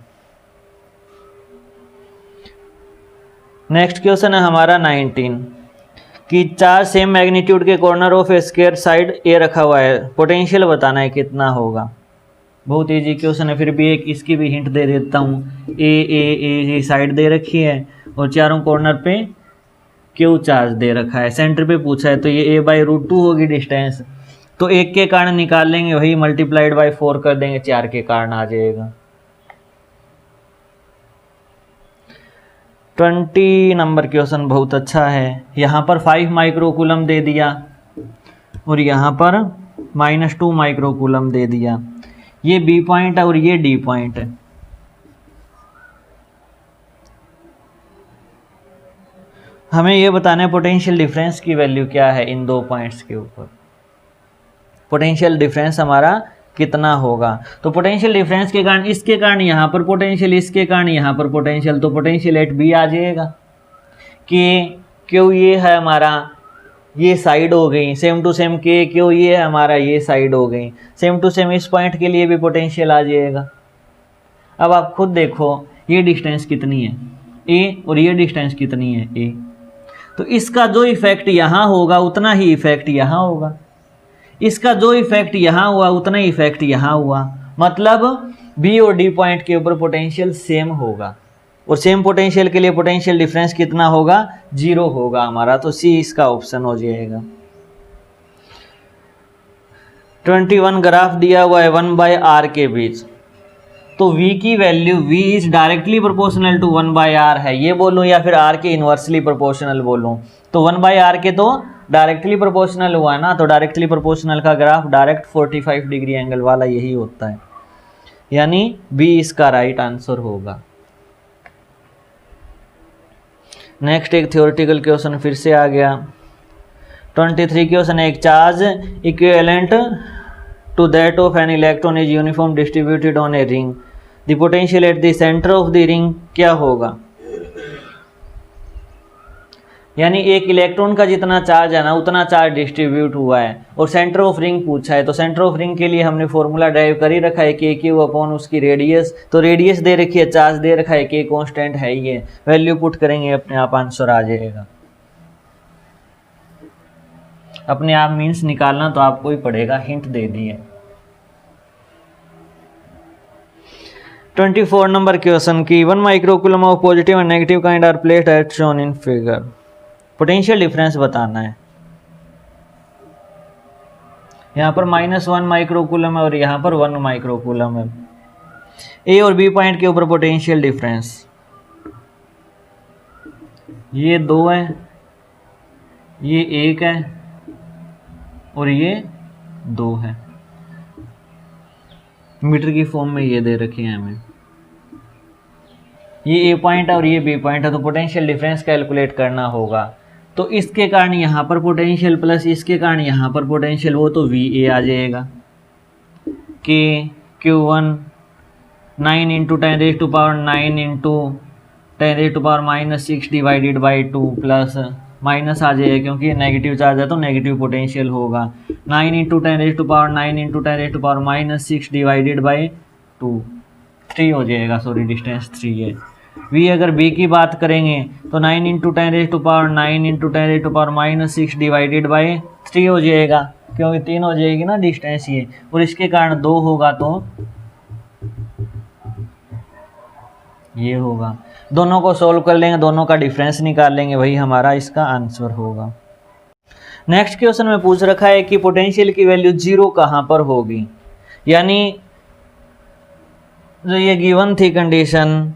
नेक्स्ट क्वेश्चन है हमारा 19 कि चार सेम मैग्नीट्यूड के corner of a square side A रखा हुआ है, पोटेंशियल बताना है कितना होगा। बहुत इजी क्वेश्चन है, फिर भी एक इसकी भी हिंट दे देता हूँ। ए साइड दे रखी है और चारों कॉर्नर पे क्यू चार्ज दे रखा है, सेंटर पे पूछा है तो ये a/√2 होगी डिस्टेंस। तो एक के कारण निकाल लेंगे, वही मल्टीप्लाइड बाय 4 कर देंगे, 4 के कारण आ जाएगा। 20 नंबर क्वेश्चन बहुत अच्छा है। यहाँ पर 5 माइक्रोकूलम दे दिया और यहाँ पर -2 माइक्रोकूलम दे दिया। ये बी पॉइंट है और ये डी पॉइंट है। हमें ये बताना है पोटेंशियल डिफरेंस की वैल्यू क्या है इन दो पॉइंट्स के ऊपर। पोटेंशियल डिफरेंस हमारा कितना होगा। तो पोटेंशियल डिफरेंस के कारण, इसके कारण यहाँ पर पोटेंशियल, इसके कारण यहाँ पर पोटेंशियल, तो पोटेंशियल एट बी आ जाएगा कि क्यों ये है हमारा, ये साइड हो गई, सेम टू सेम के क्यों ये है हमारा, ये साइड हो गई, सेम टू सेम इस पॉइंट के लिए भी पोटेंशियल आ जाएगा। अब आप खुद देखो ये डिस्टेंस कितनी है ए और ये डिस्टेंस कितनी है ए, तो इसका जो इफेक्ट यहाँ होगा उतना ही इफेक्ट यहाँ होगा, इसका जो इफेक्ट यहाँ हुआ उतना ही इफेक्ट यहाँ हुआ। मतलब बी और डी पॉइंट के ऊपर पोटेंशियल सेम होगा, और सेम पोटेंशियल के लिए पोटेंशियल डिफरेंस कितना होगा, 0 होगा हमारा। तो सी इसका ऑप्शन हो जाएगा। 21 ग्राफ दिया हुआ है 1/r के बीच, तो v की value v is directly proportional to 1/r है, ये बोलूँ या फिर r के इन्वर्सली प्रोपोर्शनल बोलूँ। तो 1/r के तो डायरेक्टली प्रोपोर्शनल हुआ ना, तो डायरेक्टली प्रोपोर्शनल का ग्राफ डायरेक्ट 45 डिग्री एंगल वाला यही होता है, यानी बी इसका राइट आंसर होगा। नेक्स्ट एक थ्योरेटिकल क्वेश्चन फिर से आ गया। 23 क्वेश्चन है, एक charge equivalent to that of an electron is uniform distributed on a ring, the potential at the centre of the ring क्या होगा। यानी एक इलेक्ट्रॉन का जितना चार्ज है ना उतना चार्ज डिस्ट्रीब्यूट हुआ है, और सेंटर ऑफ रिंग पूछा है, तो सेंटर ऑफ रिंग के लिए हमने फॉर्मूला ड्राइव कर ही रखा है के क्यू अपॉन उसकी रेडियस। तो रेडियस दे रखी है, चार्ज दे रखा है, के कांस्टेंट है, ये वैल्यू पुट करेंगे अपने आप आंसर आ जाएगा। अपने आप मीन्स निकालना तो आपको ही पड़ेगा, हिंट दे दिए। 24 नंबर क्वेश्चन की 1 microcoulomb of positive and negative kind are placed at shown in figure, potential difference बताना है। यहाँ पर -1 माइक्रोकूलम है और यहाँ पर 1 माइक्रोकूलम है। ए और बी पॉइंट के ऊपर पोटेंशियल डिफरेंस, ये 2 है, ये 1 है और ये 2 है। मीटर की फॉर्म में ये दे रखे हैं हमें। ये ए पॉइंट है और ये बी पॉइंट है, तो पोटेंशियल डिफरेंस कैलकुलेट करना होगा। तो इसके कारण यहाँ पर पोटेंशियल प्लस इसके कारण यहाँ पर पोटेंशियल, वो तो वी ए आ जाएगा। के Q1 9 into 10⁻9 into 10⁻⁻6 divided by 2 plus minus आ जाएगा क्योंकि ये नेगेटिव चार्ज है तो नेगेटिव पोटेंशियल होगा। 9 इंटू 10⁻9 इंटू 10⁻6 डिवाइडेड बाई 2 3 हो जाएगा, सॉरी डिस्टेंस 3 है। v अगर b की बात करेंगे तो 9 इंटू 10⁻9 इंटू 10⁻6 डिवाइडेड बाई 3 हो जाएगा क्योंकि 3 हो जाएगी ना डिस्टेंस ये, और इसके कारण 2 होगा तो ये होगा। दोनों को सोल्व कर लेंगे, दोनों का डिफरेंस निकाल लेंगे, वही हमारा इसका आंसर होगा। नेक्स्ट क्वेश्चन में पूछ रखा है कि पोटेंशियल की वैल्यू 0 कहाँ पर होगी, यानी जो ये गिवन थी कंडीशन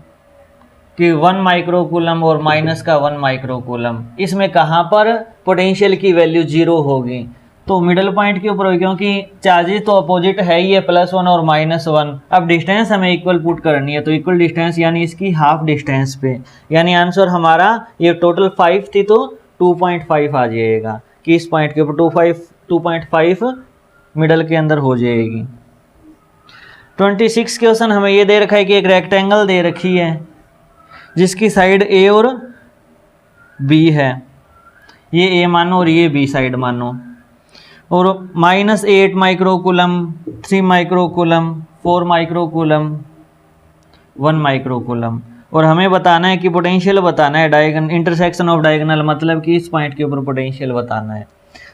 कि 1 माइक्रोकूलम और माइनस का 1 माइक्रोकूलम, इसमें कहाँ पर पोटेंशियल की वैल्यू 0 होगी, तो मिडल पॉइंट के ऊपर होगी क्योंकि चार्जेस तो अपोजिट है ही है, +1 और -1। अब डिस्टेंस हमें इक्वल पुट करनी है तो इक्वल डिस्टेंस यानी इसकी हाफ डिस्टेंस पे, यानी आंसर हमारा ये टोटल 5 थी तो 2.5 आ जाएगा कि इस पॉइंट के ऊपर 2.5 मिडल के अंदर हो जाएगी। 26 क्वेश्चन हमें ये दे रखा है कि एक रेक्टेंगल दे रखी है जिसकी साइड ए और बी है, ये ए मानो और ये बी साइड मानो, और -8 माइक्रोकूलम, 3 माइक्रोकूलम, 4 माइक्रोकूलम, 1 माइक्रोकूलम, और हमें बताना है कि पोटेंशियल बताना है डायगोनल, इंटरसेक्शन ऑफ डायगोनल, मतलब कि इस पॉइंट के ऊपर पोटेंशियल बताना है।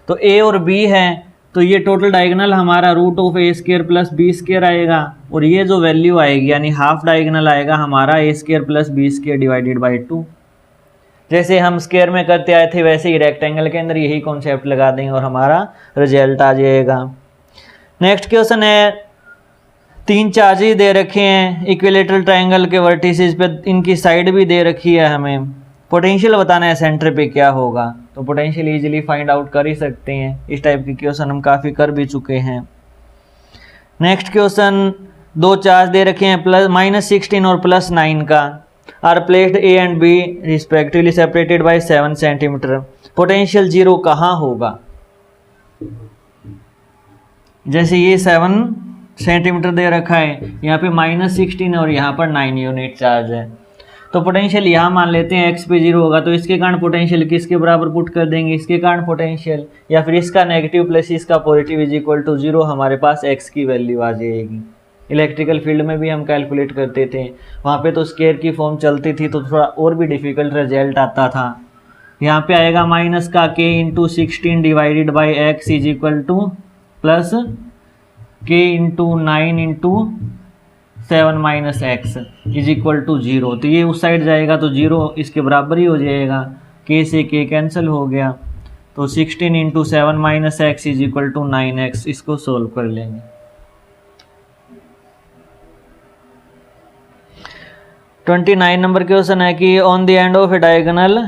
तो ए और बी है तो ये टोटल डायगोनल हमारा √(a² + b² आएगा, और ये जो वैल्यू आएगी यानी हाफ डायगोनल आएगा हमारा a² + b² डिवाइडेड बाई 2। जैसे हम स्क्वायर में करते आए थे वैसे ही रेक्टेंगल के अंदर यही कॉन्सेप्ट लगा देंगे और हमारा रिजल्ट आ जाएगा। नेक्स्ट क्वेश्चन है, 3 चार्जेस दे रखे हैं इक्विलेटरल ट्रायंगल के वर्टिसेस पे, इनकी साइड भी दे रखी है, हमें पोटेंशियल बताना है सेंटर पे क्या होगा, तो पोटेंशियल इजीली फाइंड आउट कर ही सकते हैं। इस टाइप के क्वेश्चन हम काफ़ी कर भी चुके हैं। नेक्स्ट क्वेश्चन, 2 चार्ज दे रखे हैं -16 और +9 का, are placed A and B respectively separated by 7 centimetre. Potential 0 कहाँ होगा, जैसे ये 7 सेंटीमीटर दे रखा है, यहाँ पे -16 और यहाँ पर 9 यूनिट चार्ज है, तो पोटेंशियल यहाँ मान लेते हैं x पे 0 होगा, तो इसके कारण पोटेंशियल किसके बराबर पुट कर देंगे, इसके कारण पोटेंशियल, या फिर इसका नेगेटिव प्लस इसका पॉजिटिव = 0, हमारे पास x की वैल्यू आ जाएगी। इलेक्ट्रिकल फील्ड में भी हम कैलकुलेट करते थे, वहाँ पे तो स्क्वायर की फॉर्म चलती थी तो थोड़ा और भी डिफ़िकल्ट रिजल्ट आता था। यहाँ पे आएगा माइनस का k × 16 divided by x = plus k × 9 × 7 - x = 0, तो ये उस साइड जाएगा तो 0 इसके बराबर ही हो जाएगा, k से k कैंसिल हो गया, तो 16 × 7 - x = 9x, इसको सोल्व कर लेंगे। ट्वेंटी 29 नंबर क्वेश्चन है कि on the end of a diagonal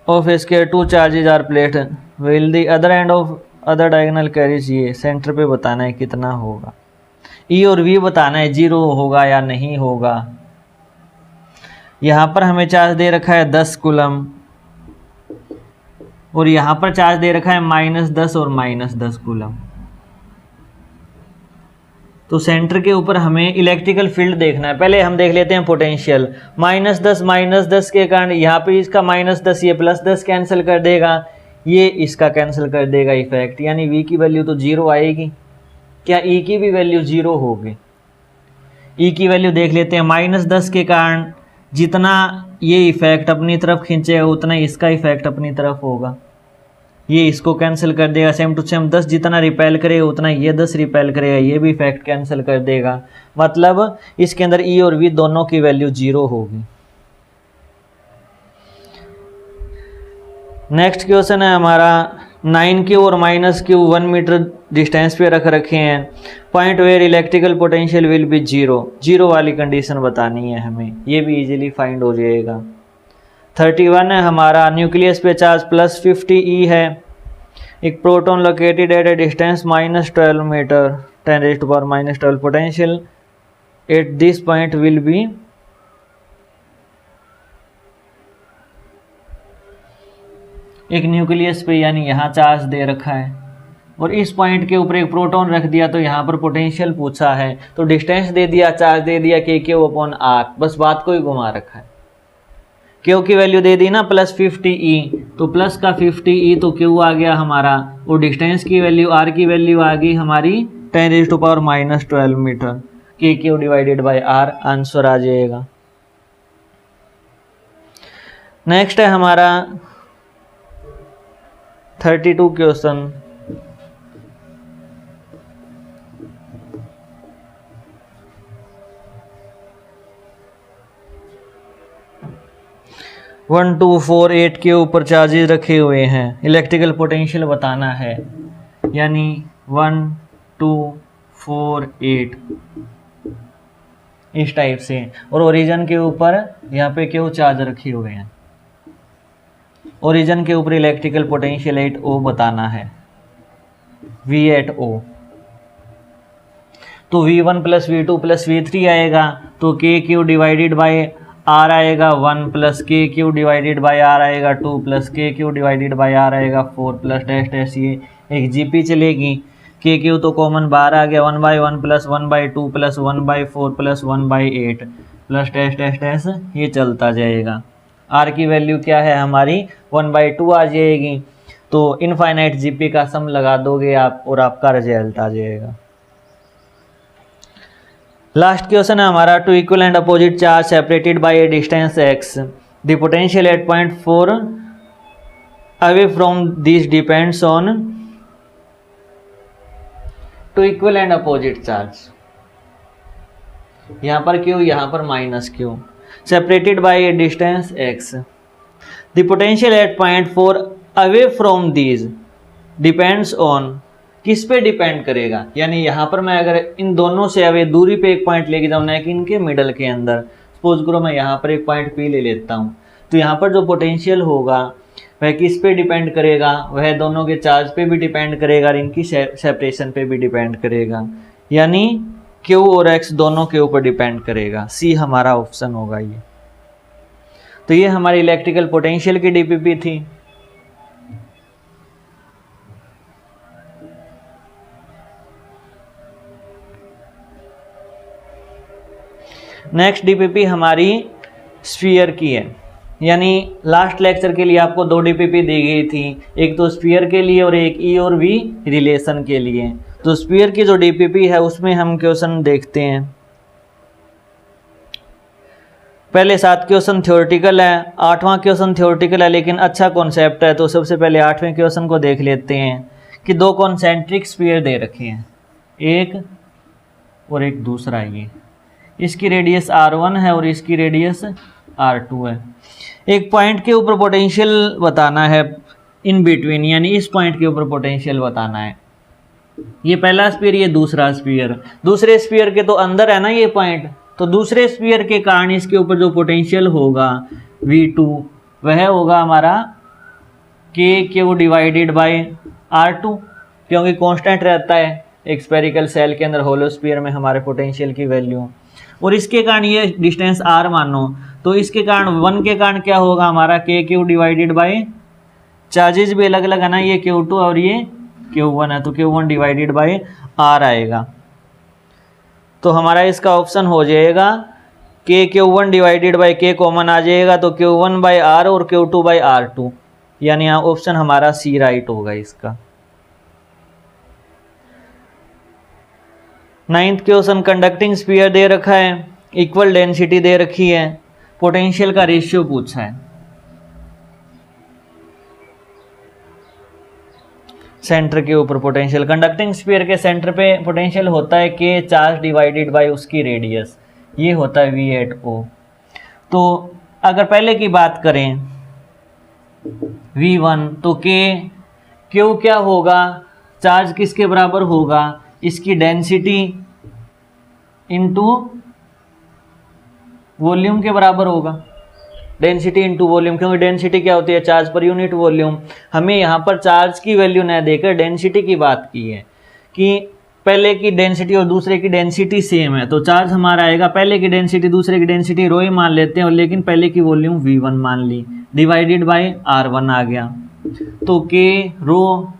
of a square 2 charges are placed, will the other end of other diagonal carries, ये सेंटर पे बताना है कितना होगा, ई और वी बताना है 0 होगा या नहीं होगा। यहाँ पर हमें चार्ज दे रखा है 10 कूलम और यहाँ पर चार्ज दे रखा है -10 और -10 कूलम, तो सेंटर के ऊपर हमें इलेक्ट्रिकल फील्ड देखना है। पहले हम देख लेते हैं पोटेंशियल, -10 के कारण यहाँ पे इसका -10 ये +10 कैंसिल कर देगा, ये इसका कैंसिल कर देगा इफेक्ट, यानी v की वैल्यू तो 0 आएगी। क्या e की भी वैल्यू 0 होगी, e की वैल्यू देख लेते हैं, -10 के कारण जितना ये इफेक्ट अपनी तरफ खींचेगा उतना इसका इफेक्ट अपनी तरफ होगा, ये इसको कैंसिल कर देगा, सेम टू सेम 10 जितना रिपेल करेगा उतना ये 10 रिपेल करेगा, ये भी इफेक्ट कैंसिल कर देगा, मतलब इसके अंदर ई और वी दोनों की वैल्यू 0 होगी। नेक्स्ट क्वेश्चन है हमारा 9Q और -Q 1 मीटर डिस्टेंस पे रख रखे हैं, point where electrical potential will be 0 वाली कंडीशन बतानी है हमें, ये भी इजीली फाइंड हो जाएगा। 31 है हमारा, न्यूक्लियस पे चार्ज +50 E है, एक proton located at a distance -12 metre 10⁻⁻12, potential at this point will be, एक न्यूक्लियस पे यानी यहाँ चार्ज दे रखा है, और इस पॉइंट के ऊपर एक प्रोटॉन रख दिया, तो यहाँ पर पोटेंशियल पूछा है, तो डिस्टेंस दे दिया, चार्ज दे दिया KQ/R, बस बात को ही घुमा रखा है। Q की वैल्यू दे दी ना +50E, तो प्लस का 50E तो Q आ गया हमारा, और डिस्टेंस की वैल्यू R की वैल्यू आ गई हमारी 10⁻⁻12 मीटर, KQ/R आंसर आ जाएगा। नेक्स्ट है हमारा 32 क्वेश्चन। वन 2 4 8 के ऊपर चार्जेस रखे हुए हैं, इलेक्ट्रिकल पोटेंशियल बताना है, यानी 1 2 4 8 इस टाइप से, और ओरिजिन के ऊपर यहाँ पे क्यों चार्ज रखे हुए हैं, ओरिजिन के ऊपर इलेक्ट्रिकल पोटेंशियल 8O बताना है, V8O। तो V1 + V2 + V3 आएगा, तो KQ/R आएगा 1 + KQ/R आएगा 2 + KQ/R आएगा 4 + डैश डैश, ये एक GP चलेगी। KQ तो कॉमन बाहर आ गया, 1/1 + 1/2 + 1/4 + 1/8 + डैश डैश डैश, ये चलता जाएगा। R की वैल्यू क्या है हमारी 1/2 आ जाएगी, तो इनफाइनाइट GP का सम लगा दोगे आप और आपका रिजल्ट आ जाएगा। लास्ट क्वेश्चन है हमारा, two equal and opposite charge separated by a distance x, the potential at point 4 away from this depends on. Two equal and opposite charge, यहाँ पर Q, यहाँ पर -Q, separated by a distance x, the potential at point 4 away from this depends on, किस पे डिपेंड करेगा, यानी यहाँ पर मैं अगर इन दोनों से अवे दूरी पे एक पॉइंट लेके जाऊँ ना कि इनके मिडल के अंदर, सपोज करो मैं यहाँ पर एक पॉइंट P ले लेता हूँ, तो यहाँ पर जो पोटेंशियल होगा वह किस पे डिपेंड करेगा, वह दोनों के चार्ज पे भी डिपेंड करेगा और इनकी सेपरेशन पे भी डिपेंड करेगा, यानी Q और X दोनों के ऊपर डिपेंड करेगा। C हमारा ऑप्शन होगा ये। तो ये हमारी इलेक्ट्रिकल पोटेंशियल की DPP थी। नेक्स्ट DPP हमारी स्फीयर की है, यानी लास्ट लेक्चर के लिए आपको 2 DPP दी गई थी, एक तो स्फीयर के लिए और एक E और V रिलेशन के लिए। तो स्फीयर की जो DPP है उसमें हम क्वेश्चन देखते हैं। पहले 7 क्वेश्चन थ्योरेटिकल है, 8वां क्वेश्चन थ्योरेटिकल है लेकिन अच्छा कॉन्सेप्ट है, तो सबसे पहले 8वें क्वेश्चन को देख लेते हैं कि 2 कॉन्सेंट्रिक स्फीयर दे रखे हैं, एक और एक दूसरा, ये इसकी रेडियस R1 है और इसकी रेडियस R2 है। एक पॉइंट के ऊपर पोटेंशियल बताना है इन बिटवीन, यानी इस पॉइंट के ऊपर पोटेंशियल बताना है। ये पहला स्फीयर, ये दूसरा स्फीयर, दूसरे स्फीयर के तो अंदर है ना ये पॉइंट, तो दूसरे स्फीयर के कारण इसके ऊपर जो पोटेंशियल होगा V2 वह होगा हमारा KQ/R2, क्योंकि कांस्टेंट रहता है एक स्फेरिकल सेल के अंदर, होलो स्फीयर में हमारे पोटेंशियल की वैल्यू। और इसके कारण ये डिस्टेंस R मानो, तो इसके कारण 1 के कारण क्या होगा हमारा KQ/, चार्जेस भी अलग अलग है ना, ये Q2 और ये Q1 है, तो Q1/R आएगा। तो हमारा इसका ऑप्शन हो जाएगा KQ1/K कॉमन आ जाएगा, तो Q1/R और Q2/R2, यानी यहाँ ऑप्शन हमारा C राइट होगा इसका। 9th क्वेश्चन, कंडक्टिंग स्फीयर दे रखा है, इक्वल डेंसिटी दे रखी है, पोटेंशियल का रेशियो पूछा है। सेंटर के ऊपर पोटेंशियल, कंडक्टिंग स्फीयर के सेंटर पे पोटेंशियल होता है K चार्ज डिवाइडेड बाय उसकी रेडियस, ये होता है V8O। तो अगर पहले की बात करें V1, तो Q क्या होगा, चार्ज किसके बराबर होगा, इसकी डेंसिटी इनटू वॉल्यूम के बराबर होगा, डेंसिटी इनटू वॉल्यूम, क्योंकि डेंसिटी क्या होती है, चार्ज पर यूनिट वॉल्यूम। हमें यहाँ पर चार्ज की वैल्यू न देकर डेंसिटी की बात की है कि पहले की डेंसिटी और दूसरे की डेंसिटी सेम है, तो चार्ज हमारा आएगा, पहले की डेंसिटी दूसरे की डेंसिटी रो ही मान लेते हैं, लेकिन पहले की वॉल्यूम V1 मान ली, डिवाइडेड बाय R1 आ गया, तो K रो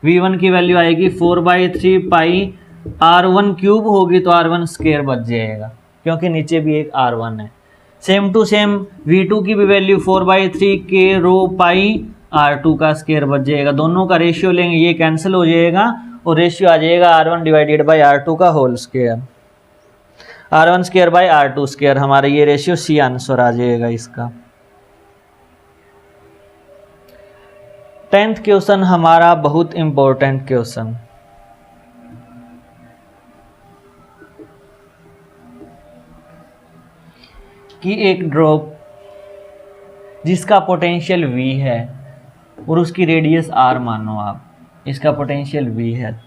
V1 की वैल्यू आएगी 4/3 पाई R1 क्यूब होगी तो R1 स्क्वायर बच जाएगा, क्योंकि नीचे भी एक R1 है। सेम टू सेम V2 की भी वैल्यू 4/3 के रो पाई R2 का स्क्वायर बच जाएगा। दोनों का रेशियो लेंगे, ये कैंसिल हो जाएगा और रेशियो आ जाएगा R1 डिवाइडेड बाई R2 का whole square, R1 square by R2 square. हमारा ये रेशियो सी आंसर आ जाएगा इसका। 10th क्वेश्चन हमारा बहुत इंपॉर्टेंट क्वेश्चन। कि एक ड्रॉप जिसका पोटेंशियल V है और उसकी रेडियस R मानो आप, इसका पोटेंशियल V है,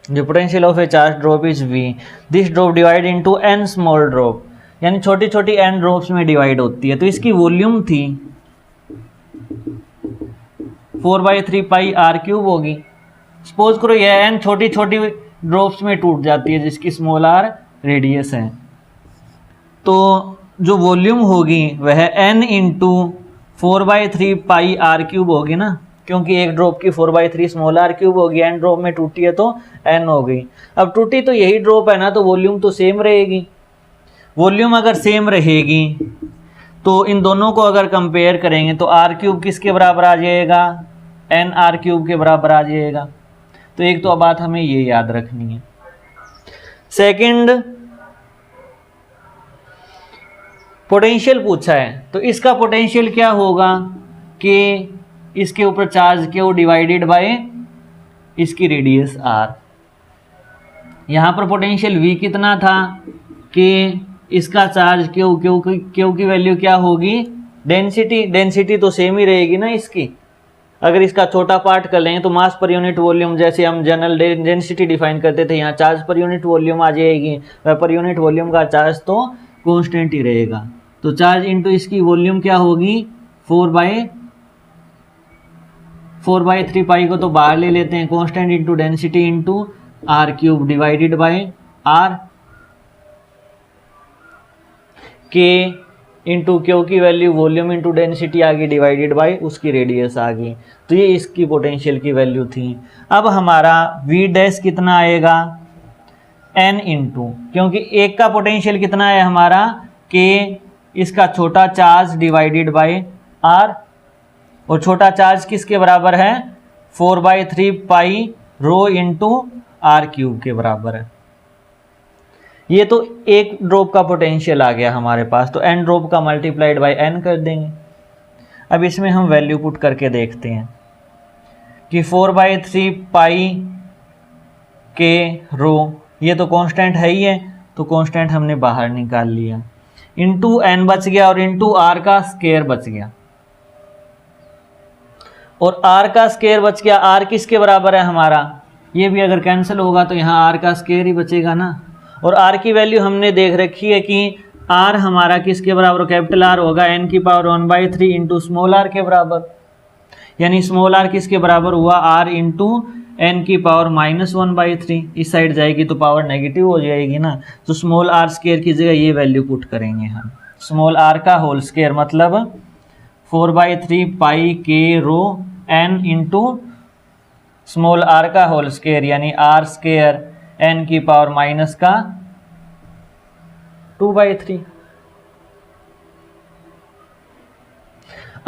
the potential of a charge drop is V, this drop divide into n small drop, यानी छोटी छोटी n ड्रॉप्स में डिवाइड होती है। तो इसकी वॉल्यूम थी 4/3 पाई R क्यूब होगी। सपोज करो यह n छोटी छोटी ड्रॉप्स में टूट जाती है जिसकी स्मॉल r रेडियस है, तो जो वॉल्यूम होगी वह n इंटू 4/3 पाई R क्यूब होगी ना, क्योंकि एक ड्रॉप की 4/3 स्मॉल r क्यूब होगी, n ड्रॉप में टूटी है तो n हो गई। अब टूटी तो यही ड्रॉप है ना, तो वॉल्यूम तो सेम रहेगी। वॉल्यूम अगर सेम रहेगी तो इन दोनों को अगर कंपेयर करेंगे तो R क्यूब किसके बराबर आ जाएगा, n R क्यूब के बराबर आ जाएगा। तो एक तो बात हमें ये याद रखनी है। सेकंड, पोटेंशियल पूछा है तो इसका पोटेंशियल क्या होगा कि इसके ऊपर चार्ज Q डिवाइडेड बाय इसकी रेडियस R। यहाँ पर पोटेंशियल V कितना था कि इसका चार्ज Q की वैल्यू क्या होगी, डेंसिटी तो सेम ही रहेगी ना इसकी। अगर इसका छोटा पार्ट कर लेंगे तो मास पर यूनिट वॉल्यूम, जैसे हम जनरल डेंसिटी डिफाइन करते थे, यहाँ चार्ज पर यूनिट वॉल्यूम आ जाएगी। वह पर यूनिट वॉल्यूम का चार्ज तो कांस्टेंट ही रहेगा। तो चार्ज इनटू इसकी वॉल्यूम क्या होगी, 4/3 पाई को तो बाहर ले लेते हैं, constant into density into R cube divided by R के इंटू Q की वैल्यू वॉल्यूम इंटू डेंसिटी आ गई डिवाइडेड बाय उसकी रेडियस आ गई। तो ये इसकी पोटेंशियल की वैल्यू थी। अब हमारा V डैश कितना आएगा, n इंटू, क्योंकि एक का पोटेंशियल कितना है हमारा कि इसका छोटा चार्ज डिवाइडेड बाय R, और छोटा चार्ज किसके बराबर है, 4/3 पाई रो इंटू R क्यूब के बराबर है। ये तो एक ड्रॉप का पोटेंशियल आ गया हमारे पास, तो n ड्रॉप का मल्टीप्लाइड बाय n कर देंगे। अब इसमें हम वैल्यू पुट करके देखते हैं कि 4/3 पाई के रो, ये तो कांस्टेंट है ही है, तो कांस्टेंट हमने बाहर निकाल लिया, इंटू n बच गया और इंटू R का स्क्वायर बच गया, और R का स्क्वायर बच गया। R किसके बराबर है हमारा, ये भी अगर कैंसिल होगा तो यहाँ R का स्क्वायर ही बचेगा ना। और R की वैल्यू हमने देख रखी है कि R हमारा किसके बराबर, कैपिटल R होगा n की पावर 1/3 इंटू स्मॉल r के बराबर, यानी स्मॉल r किसके बराबर हुआ, R इंटू n की पावर -1/3। इस साइड जाएगी तो पावर नेगेटिव हो जाएगी ना, तो स्मॉल r स्क्वायर की जगह ये वैल्यू पुट करेंगे हम। स्मॉल r का होल स्क्वायर मतलब 4/3 पाई के रो n इंटू स्मॉल r का होल स्क्वायर, यानी r स्क्वायर n की पावर माइनस का 2/3।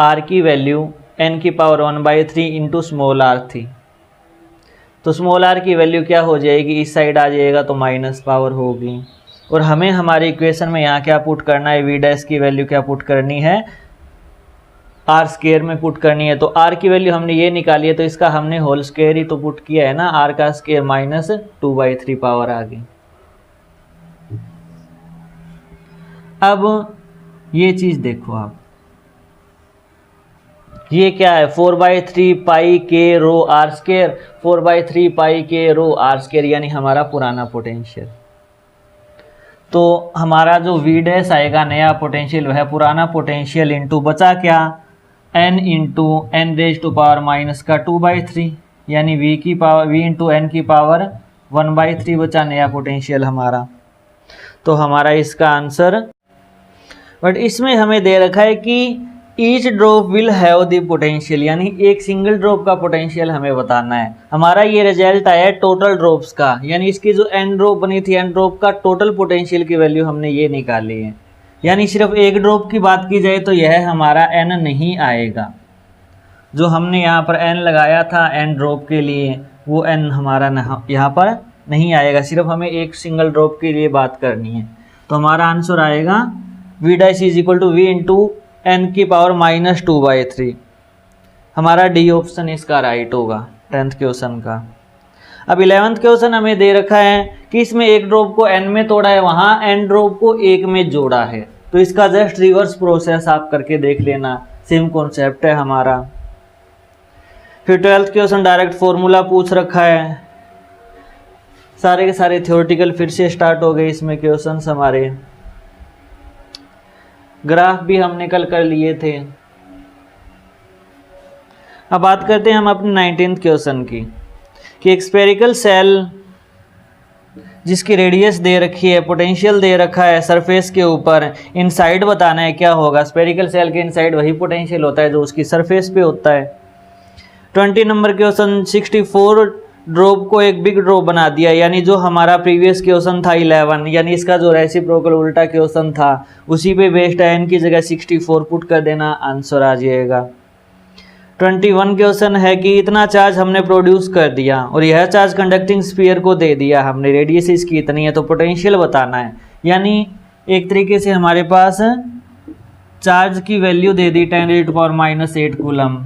r की वैल्यू n की पावर 1/3 इंटू स्मॉल r थी, तो स्मॉल r की वैल्यू क्या हो जाएगी, इस साइड आ जाएगा तो माइनस पावर होगी। और हमें हमारे इक्वेशन में यहाँ क्या पुट करना है, v डैश की वैल्यू क्या पुट करनी है, R स्क्वायर में पुट करनी है। तो R की वैल्यू हमने ये निकाली है, तो इसका हमने होल स्क्वायर ही तो पुट किया है ना, R का स्क्वायर माइनस 2/3 पावर आ गई। अब ये चीज देखो आप, ये क्या है, 4/3 पाई के रो R स्क्वायर, 4/3 पाई के रो R स्क्वायर, यानी हमारा पुराना पोटेंशियल। तो हमारा जो V डैश आएगा नया पोटेंशियल, वह पुराना पोटेंशियल इंटू बचा क्या, n into n raise to power minus का 2/3, यानी V इंटू n की पावर 1/3 बचा नया पोटेंशियल हमारा। तो हमारा इसका आंसर, बट इसमें हमें दे रखा है कि each drop will have the potential, यानी एक सिंगल ड्रॉप का पोटेंशियल हमें बताना है। हमारा ये रिजल्ट आया है टोटल ड्रॉप्स का, यानी इसकी जो एन ड्रॉप बनी थी, एन ड्रॉप का टोटल पोटेंशियल की वैल्यू हमने ये निकाली है। यानी सिर्फ एक ड्रॉप की बात की जाए तो यह हमारा एन नहीं आएगा। जो हमने यहाँ पर एन लगाया था एन ड्रॉप के लिए, वो एन हमारा यहाँ पर नहीं आएगा। सिर्फ हमें एक सिंगल ड्रॉप के लिए बात करनी है। तो हमारा आंसर आएगा V dash is equal to V into N की पावर -2/3। हमारा डी ऑप्शन इसका राइट होगा 10th क्वेश्चन का। अब 11th क्वेश्चन हमें दे रखा है कि इसमें एक ड्रॉप को एन में तोड़ा है, वहाँ एन ड्रॉप को एक में जोड़ा है। तो इसका जस्ट रिवर्स प्रोसेस आप करके देख लेना, सेम कॉन्सेप्ट है हमारा। फिर 12th क्वेश्चन डायरेक्ट फॉर्मूला पूछ रखा है। सारे के सारे थ्योरेटिकल फिर से स्टार्ट हो गए इसमें क्वेश्चंस हमारे। ग्राफ भी हमने कल कर लिए थे। अब बात करते हैं हम अपने 19th क्वेश्चन की, कि एक स्फेरिकल सेल जिसकी रेडियस दे रखी है, पोटेंशियल दे रखा है सरफेस के ऊपर, इनसाइड बताना है क्या होगा। स्फेरिकल सेल के इनसाइड वही पोटेंशियल होता है जो उसकी सरफेस पे होता है। 20 नंबर क्वेश्चन 64 ड्रॉप को एक बिग ड्रॉप बना दिया, यानी जो हमारा प्रीवियस क्वेश्चन था 11, यानी इसका जो रेसिप्रोकल उल्टा क्वेश्चन था उसी पे बेस्ड है, एन की जगह 64 पुट कर देना, आंसर आ जाएगा। 21 क्वेश्चन है कि इतना चार्ज हमने प्रोड्यूस कर दिया और यह चार्ज कंडक्टिंग स्फीयर को दे दिया हमने, रेडियस इसकी इतनी है, तो पोटेंशियल बताना है। यानी एक तरीके से हमारे पास चार्ज की वैल्यू दे दी 10⁻⁻8 कूलम,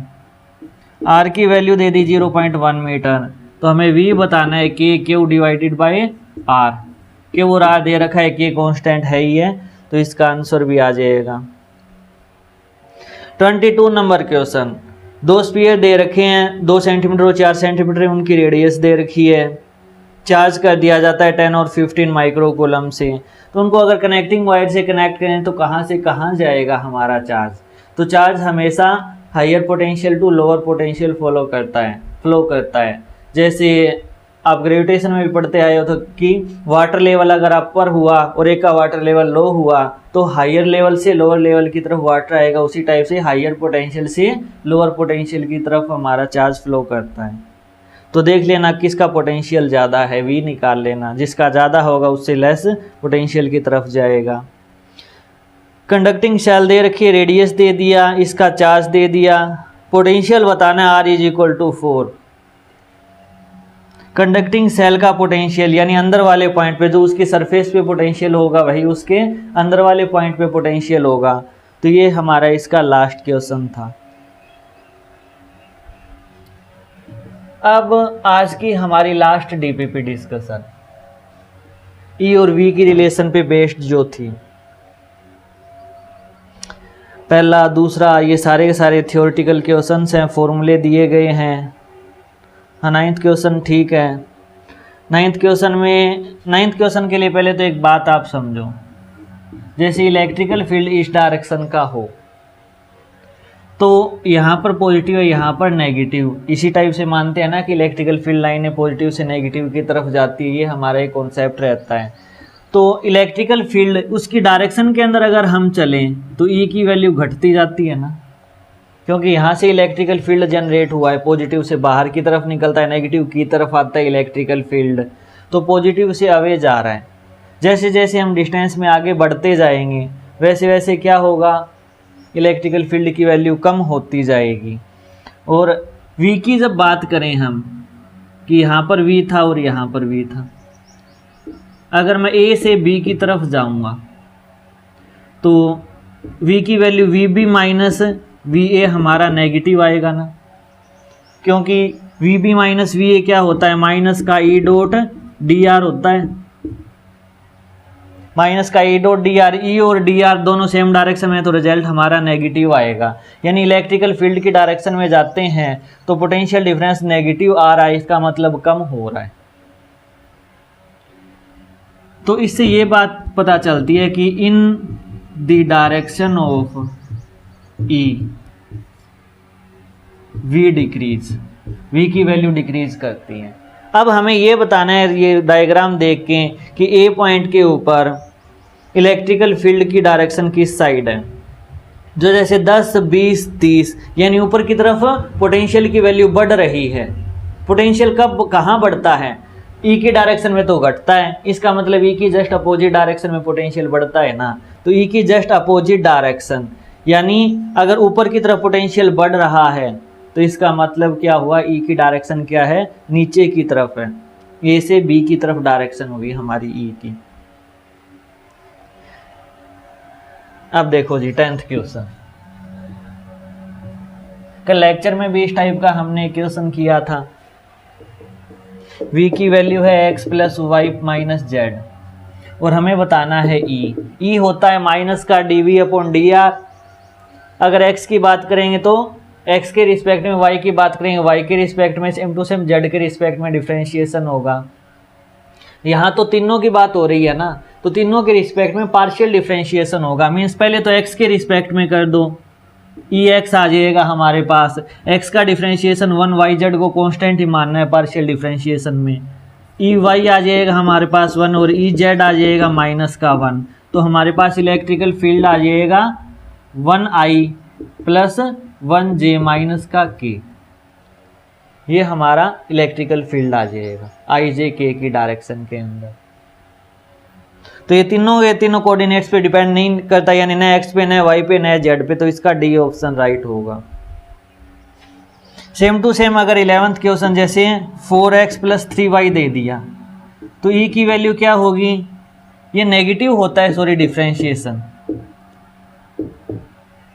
आर की वैल्यू दे दी 0.1 मीटर। तो हमें वी बताना है कि Q divided by R, Q और आर दे रखा है कि कांस्टेंट है ही है, तो इसका आंसर भी आ जाएगा। 22 नंबर क्वेश्चन, दो स्फीयर दे रखे हैं, 2 सेंटीमीटर और 4 सेंटीमीटर उनकी रेडियस दे रखी है, चार्ज कर दिया जाता है 10 और 15 माइक्रो कूलम से। तो उनको अगर कनेक्टिंग वायर से कनेक्ट करें तो कहाँ से कहाँ जाएगा हमारा चार्ज। तो चार्ज हमेशा higher potential to lower potential flow करता है। जैसे आप ग्रेविटेशन में भी पढ़ते आए हो तो कि वाटर लेवल अगर अपर हुआ और एक का वाटर लेवल लो हुआ तो हायर लेवल से लोअर लेवल की तरफ वाटर आएगा, उसी टाइप से हायर पोटेंशियल से लोअर पोटेंशियल की तरफ हमारा चार्ज फ्लो करता है। तो देख लेना किसका पोटेंशियल ज़्यादा है, वी निकाल लेना, जिसका ज़्यादा होगा उससे लेस पोटेंशियल की तरफ जाएगा। कंडक्टिंग सेल दे रखी है, रेडियस दे दिया, इसका चार्ज दे दिया, पोटेंशियल बताना है R = 4। कंडक्टिंग सेल का पोटेंशियल यानी अंदर वाले पॉइंट पे जो उसकी सरफेस पे पोटेंशियल होगा वही उसके अंदर वाले पॉइंट पे पोटेंशियल होगा। तो ये हमारा इसका लास्ट क्वेश्चन था। अब आज की हमारी लास्ट डीपीपी डिस्कशन ई और वी की रिलेशन पे बेस्ड जो थी, पहला दूसरा ये सारे के सारे थ्योरेटिकल क्वेश्चंस हैं, फॉर्मूले दिए गए हैं। हाँ 9th क्वेश्चन ठीक है। 9th क्वेश्चन के लिए पहले तो एक बात आप समझो, जैसे इलेक्ट्रिकल फील्ड इस डायरेक्शन का हो तो यहाँ पर पॉजिटिव है, यहाँ पर नेगेटिव, इसी टाइप से मानते हैं ना कि इलेक्ट्रिकल फील्ड लाइनें पॉजिटिव से नेगेटिव की तरफ जाती है, ये हमारा एक कॉन्सेप्ट रहता है। तो इलेक्ट्रिकल फील्ड उसकी डायरेक्शन के अंदर अगर हम चलें तो ई की वैल्यू घटती जाती है ना, क्योंकि यहाँ से इलेक्ट्रिकल फील्ड जनरेट हुआ है, पॉजिटिव से बाहर की तरफ निकलता है, नेगेटिव की तरफ आता है इलेक्ट्रिकल फील्ड, तो पॉजिटिव से अवे जा रहा है। जैसे जैसे हम डिस्टेंस में आगे बढ़ते जाएंगे वैसे वैसे क्या होगा, इलेक्ट्रिकल फील्ड की वैल्यू कम होती जाएगी। और वी की जब बात करें हम कि यहाँ पर वी था और यहाँ पर वी था, अगर मैं ए से बी की तरफ जाऊँगा तो वी की value V B minus V A हमारा नेगेटिव आएगा ना, क्योंकि V B minus V A क्या होता है, माइनस का ई डॉट डी आर होता है, माइनस का ई डॉट डी आर, ई और डी आर दोनों सेम डायरेक्शन में, तो रिजल्ट हमारा नेगेटिव आएगा। यानी इलेक्ट्रिकल फील्ड की डायरेक्शन में जाते हैं तो पोटेंशियल डिफरेंस नेगेटिव आ रहा है, इसका मतलब कम हो रहा है। तो इससे ये बात पता चलती है कि in the direction of E V decrease, V की वैल्यू डिक्रीज करती है। अब हमें ये बताना है ये डायग्राम देख के कि ए पॉइंट के ऊपर इलेक्ट्रिकल फील्ड की डायरेक्शन किस साइड है। जो जैसे 10, 20, 30 यानी ऊपर की तरफ पोटेंशियल की वैल्यू बढ़ रही है। पोटेंशियल कब कहाँ बढ़ता है? ई की डायरेक्शन में तो घटता है, इसका मतलब ई की जस्ट अपोजिट डायरेक्शन में पोटेंशियल बढ़ता है ना। तो ई की जस्ट अपोजिट डायरेक्शन, यानी अगर ऊपर की तरफ पोटेंशियल बढ़ रहा है तो इसका मतलब क्या हुआ? ई की डायरेक्शन क्या है? नीचे की तरफ है। ए से बी की तरफ डायरेक्शन होगी हमारी ई की। अब देखो जी 10th क्वेश्चन। कल लेक्चर में भी इस टाइप का हमने क्वेश्चन किया था। v की वैल्यू है x plus Y minus Z और हमें बताना है e। e होता है माइनस का dv अपॉन dr। अगर x की बात करेंगे तो x के रिस्पेक्ट में, y की बात करेंगे y के रिस्पेक्ट में, सेम टू सेम z के रिस्पेक्ट में डिफरेंशिएशन होगा। यहाँ तो तीनों की बात हो रही है ना, तो तीनों के रिस्पेक्ट में पार्शियल डिफरेंशिएशन होगा। मीन्स पहले तो x के रिस्पेक्ट में कर दो, ई एक्स आ जाएगा हमारे पास। x का डिफरेंशिएशन 1 वाई जेड को कांस्टेंट ही मानना है पार्शियल डिफरेंशिएशन में। ई वाई आ जाएगा हमारे पास 1 और ई जेड आ जाएगा माइनस का 1। तो हमारे पास इलेक्ट्रिकल फील्ड आ जाएगा 1i प्लस 1j माइनस का k। ये हमारा इलेक्ट्रिकल फील्ड आ जाएगा आई जे के की डायरेक्शन के अंदर। तो ये तीनों कोऑर्डिनेट्स पे डिपेंड नहीं करता, यानी न एक्स पे, न वाई पे, न जेड पे। तो इसका डी ऑप्शन राइट होगा। सेम टू सेम अगर 11th क्वेश्चन जैसे 4x प्लस 3y दे दिया तो e की वैल्यू क्या होगी? ये नेगेटिव होता है, सॉरी डिफरेंशिएशन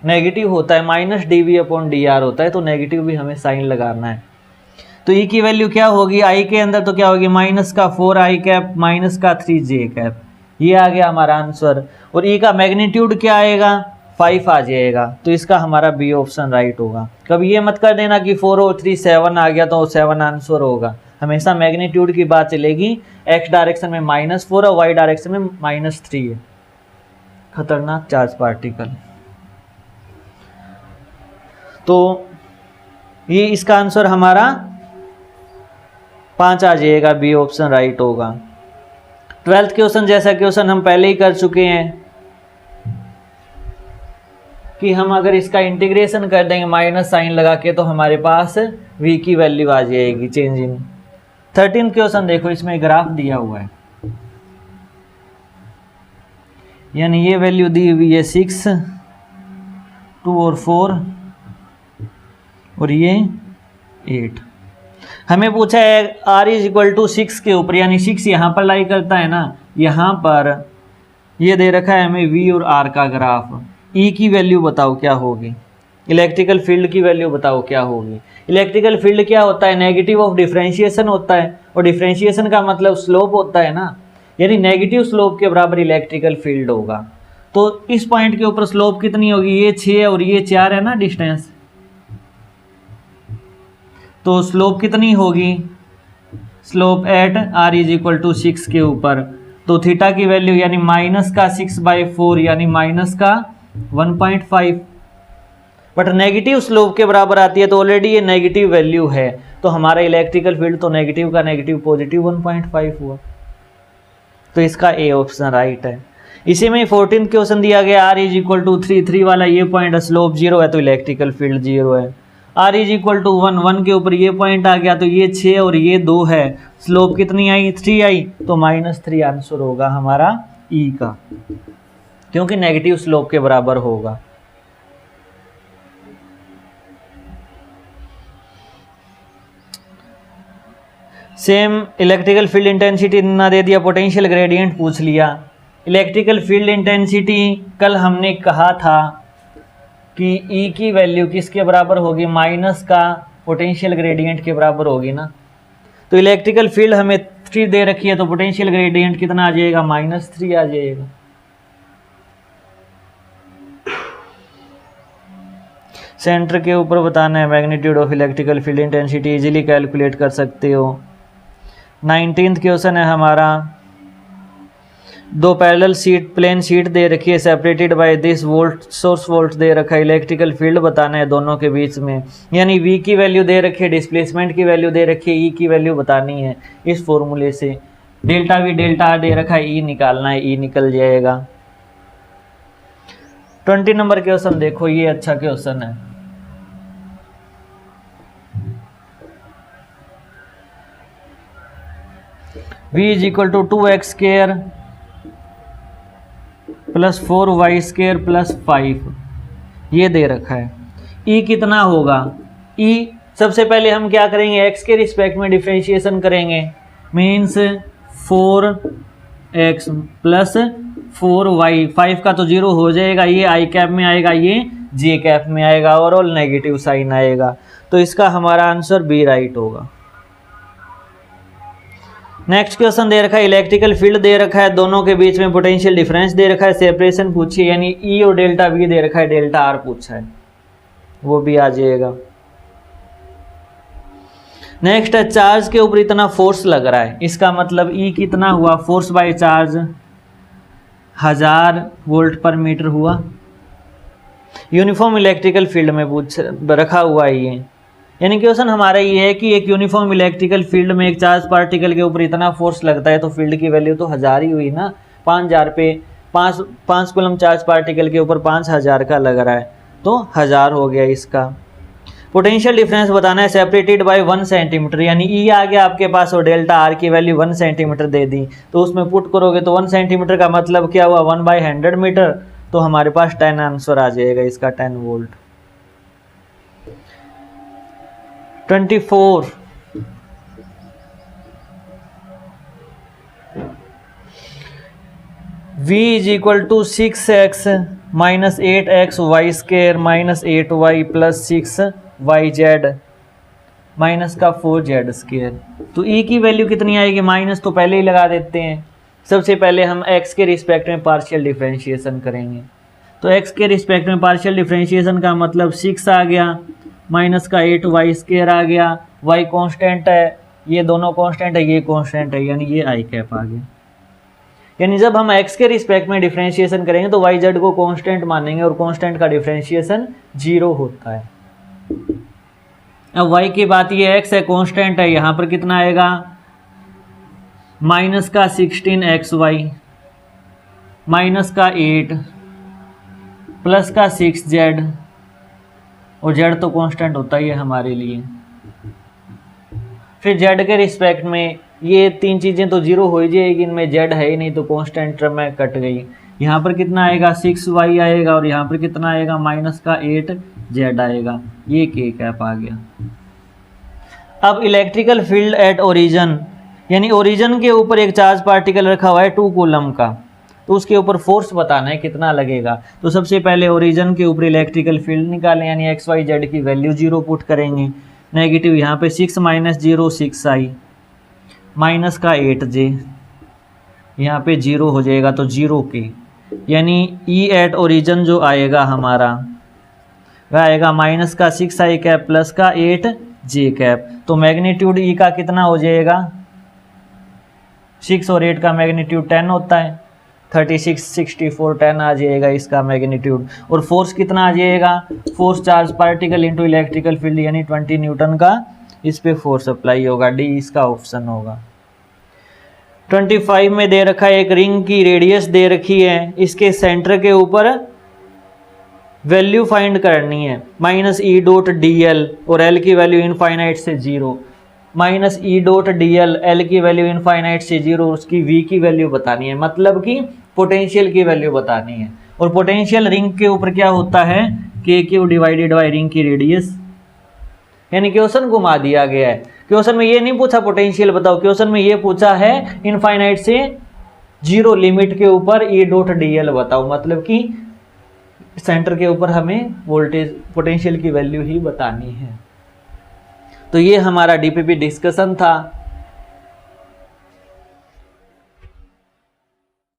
नेगेटिव होता है, माइनस dv अपॉन dr होता है, तो नेगेटिव भी हमें साइन लगाना है। तो e की वैल्यू क्या होगी? i के अंदर तो क्या होगी? माइनस का 4i कैप माइनस का 3j कैप। ये आ गया हमारा आंसर। और e का मैग्नीट्यूड क्या आएगा? 5 आ जाएगा। तो इसका हमारा बी ऑप्शन राइट होगा। कभी ये मत कर देना कि 4 और 3 7 आ गया तो 7 आंसर होगा। हमेशा मैग्नीट्यूड की बात चलेगी। x डायरेक्शन में -4 और y डायरेक्शन में -3 है। खतरनाक चार्ज पार्टिकल। तो ये इसका आंसर हमारा 5 आ जाएगा, बी ऑप्शन राइट होगा। 12th क्वेश्चन जैसा क्वेश्चन हम पहले ही कर चुके हैं कि हम अगर इसका इंटीग्रेशन कर देंगे माइनस साइन लगा के तो हमारे पास v की वैल्यू आ जाएगी चेंज इन। 13th क्वेश्चन देखो, इसमें ग्राफ दिया हुआ है, यानी ये वैल्यू दी हुई है 6, 2 और 4 और ये 8। हमें पूछा है r इज इक्वल टू 6 के ऊपर, यानी 6 यहाँ पर लाई करता है ना, यहाँ पर ये दे रखा है हमें v और r का ग्राफ। e की वैल्यू बताओ क्या होगी? इलेक्ट्रिकल फील्ड की वैल्यू बताओ क्या होगी? इलेक्ट्रिकल फील्ड क्या होता है? नेगेटिव ऑफ डिफरेंशिएशन होता है, और डिफरेंशिएशन का मतलब स्लोप होता है ना, यानी नेगेटिव स्लोप के बराबर इलेक्ट्रिकल फील्ड होगा। तो इस पॉइंट के ऊपर स्लोप कितनी होगी? ये 6 और ये 4 है ना डिस्टेंस, तो स्लोप कितनी होगी? Slope at r is equal to 6 के ऊपर, तो थीटा की वैल्यू यानी माइनस का 6/4 यानी माइनस का 1.5। बट नेगेटिव स्लोप के बराबर आती है, तो ऑलरेडी ये नेगेटिव वैल्यू है, तो हमारा इलेक्ट्रिकल फील्ड तो नेगेटिव का नेगेटिव पॉजिटिव 1.5 हुआ। तो इसका ए ऑप्शन राइट है। इसी में 14th क्वेश्चन दिया गया r इज इक्वल टू 3 वाला ये पॉइंट स्लोप 0 है, तो इलेक्ट्रिकल फील्ड 0 है। r इज इक्वल टू 1 के ऊपर ये पॉइंट आ गया, तो ये 6 और ये 2 है, स्लोप कितनी आई? 3 आई, तो -3 आंसर होगा हमारा e का, क्योंकि नेगेटिव स्लोप के बराबर होगा। सेम इलेक्ट्रिकल फील्ड इंटेंसिटी ना दे दिया, पोटेंशियल ग्रेडियंट पूछ लिया। इलेक्ट्रिकल फील्ड इंटेंसिटी कल हमने कहा था कि E की वैल्यू किसके बराबर होगी? माइनस का पोटेंशियल ग्रेडियंट के बराबर होगी ना। तो इलेक्ट्रिकल फील्ड हमें 3 दे रखी है, तो पोटेंशियल ग्रेडियंट कितना आ जाएगा? -3 आ जाएगा। सेंटर के ऊपर बताना है magnitude of electrical field intensity, easily calculate कर सकते हो। 19th क्वेश्चन है हमारा, 2 पैरेलल प्लेन शीट दे रखी है, separated by this volt source volt दे रखा है, इलेक्ट्रिकल फील्ड बताना है दोनों के बीच में, यानी v की वैल्यू दे रखी है, डिस्प्लेसमेंट की वैल्यू दे रखी है, e की वैल्यू बतानी है इस फॉर्मूले से। डेल्टा v डेल्टा r दे रखा है, e निकालना है, e निकल जाएगा। 20 नंबर क्वेश्चन देखो, ये अच्छा क्वेश्चन है। v is equal to 2x square plus 4y square plus 5, ये दे रखा है। e कितना होगा? e सबसे पहले हम क्या करेंगे, x के रिस्पेक्ट में डिफरेंशिएशन करेंगे, मीन्स 4x प्लस 4y, 5 का तो 0 हो जाएगा, ये आई कैप में आएगा, ये जे कैप में आएगा और ऑल नेगेटिव साइन आएगा, तो इसका हमारा आंसर बी राइट होगा। नेक्स्ट क्वेश्चन दे रखा है, इलेक्ट्रिकल फील्ड दे रखा है, दोनों के बीच में पोटेंशियल डिफरेंस दे रखा है, सेपरेशन पूछी है, यानी ई और डेल्टा वी दे रखा है, डेल्टा आर पूछा है, वो भी आ जाएगा। नेक्स्ट है, चार्ज के ऊपर इतना फोर्स लग रहा है, इसका मतलब ई कितना हुआ, फोर्स बाय चार्ज 1000 वोल्ट पर मीटर हुआ। यूनिफॉर्म इलेक्ट्रिकल फील्ड में पूछ रखा हुआ है ये, यानी क्वेश्चन हमारा ये है कि एक यूनिफॉर्म इलेक्ट्रिकल फील्ड में एक चार्ज पार्टिकल के ऊपर इतना फोर्स लगता है, तो फील्ड की वैल्यू तो 1000 ही हुई ना, 5000 पे 5 कूलम चार्ज पार्टिकल के ऊपर 5000 का लग रहा है, तो 1000 हो गया इसका। पोटेंशियल डिफरेंस बताना है, सेपरेटेड बाय 1 सेंटीमीटर, यानी ई आ गया आपके पास और डेल्टा आर की वैल्यू 1 सेंटीमीटर दे दी, तो उसमें पुट करोगे तो 1 सेंटीमीटर का मतलब क्या हुआ, 1/100 मीटर, तो हमारे पास 10 आंसर आ जाएगा इसका, 10 volt. 24 v is equal to 6x minus 8x Y square minus 8y plus 6yz minus का 4z स्क्वेयर, तो e की वैल्यू कितनी आएगी, माइनस तो पहले ही लगा देते हैं। सबसे पहले हम x के रिस्पेक्ट में पार्शियल डिफरेंशिएशन करेंगे, तो x के रिस्पेक्ट में पार्शियल डिफरेंशिएशन का मतलब 6 आ गया, माइनस का 8y स्क्वायर आ गया, y कांस्टेंट है, ये दोनों कांस्टेंट है, ये कांस्टेंट है, यानी ये आई कैप आ गया। यानी जब हम x के रिस्पेक्ट में डिफरेंशिएशन करेंगे तो y z को कांस्टेंट मानेंगे और कांस्टेंट का डिफरेंशिएशन 0 होता है। अब y की बात ये x है, कांस्टेंट है, यहाँ पर कितना आएगा, माइनस का 16xy माइनस का 8 प्लस का 6z, और z तो कांस्टेंट होता ही है हमारे लिए। फिर z के रिस्पेक्ट में ये तीन चीज़ें तो 0 हो ही जाएगी, इनमें z है ही नहीं, तो कांस्टेंट में कट गई। यहाँ पर कितना आएगा, 6y आएगा, और यहाँ पर कितना आएगा, माइनस का 8z आएगा, ये k कैप आ गया। अब इलेक्ट्रिकल फील्ड एट ओरिजिन, यानी ओरिजिन के ऊपर एक चार्ज पार्टिकल रखा हुआ है 2 कूलम का, तो उसके ऊपर फोर्स बताना है कितना लगेगा। तो सबसे पहले ओरिजिन के ऊपर इलेक्ट्रिकल फील्ड निकालें, यानी एक्स वाई जेड की वैल्यू 0 पुट करेंगे, नेगेटिव यहाँ पे 6 माइनस 0 6i माइनस का 8j, यहाँ पे 0 हो जाएगा तो 0k, यानी ई एट ओरिजिन जो आएगा हमारा वह आएगा माइनस का 6i कैप प्लस का 8j कैप। तो मैग्नीट्यूड ई का कितना हो जाएगा, 6 और 8 का मैग्नीट्यूड 10 होता है, 36 64 10 आ जाएगा इसका मैग्नीट्यूड। और फोर्स कितना आ जाएगा, force charge particle into electrical field, यानी 20 न्यूटन का इस पे फोर्स अप्लाई होगा, डी इसका ऑप्शन होगा। 25 में दे रखा है, एक रिंग की रेडियस दे रखी है, इसके सेंटर के ऊपर वैल्यू फाइंड करनी है, माइनस ई डॉट डी एल, और एल की वैल्यू इनफाइनाइट से 0, माइनस ई डॉट डी एल, एल की वैल्यू इनफाइनाइट से 0, उसकी वी की वैल्यू बतानी है, मतलब कि पोटेंशियल की वैल्यू बतानी है। और पोटेंशियल रिंग के ऊपर क्या होता है, के क्यू डिवाइडेड बाई रिंग की रेडियस, यानी क्वेश्चन घुमा दिया गया है। क्वेश्चन में ये नहीं पूछा पोटेंशियल बताओ, क्वेश्चन में ये पूछा है इनफाइनाइट से 0 लिमिट के ऊपर ई डॉट डी एल बताओ, मतलब कि सेंटर के ऊपर हमें वोल्टेज पोटेंशियल की वैल्यू ही बतानी है। तो ये हमारा डीपीपी डिस्कशन था।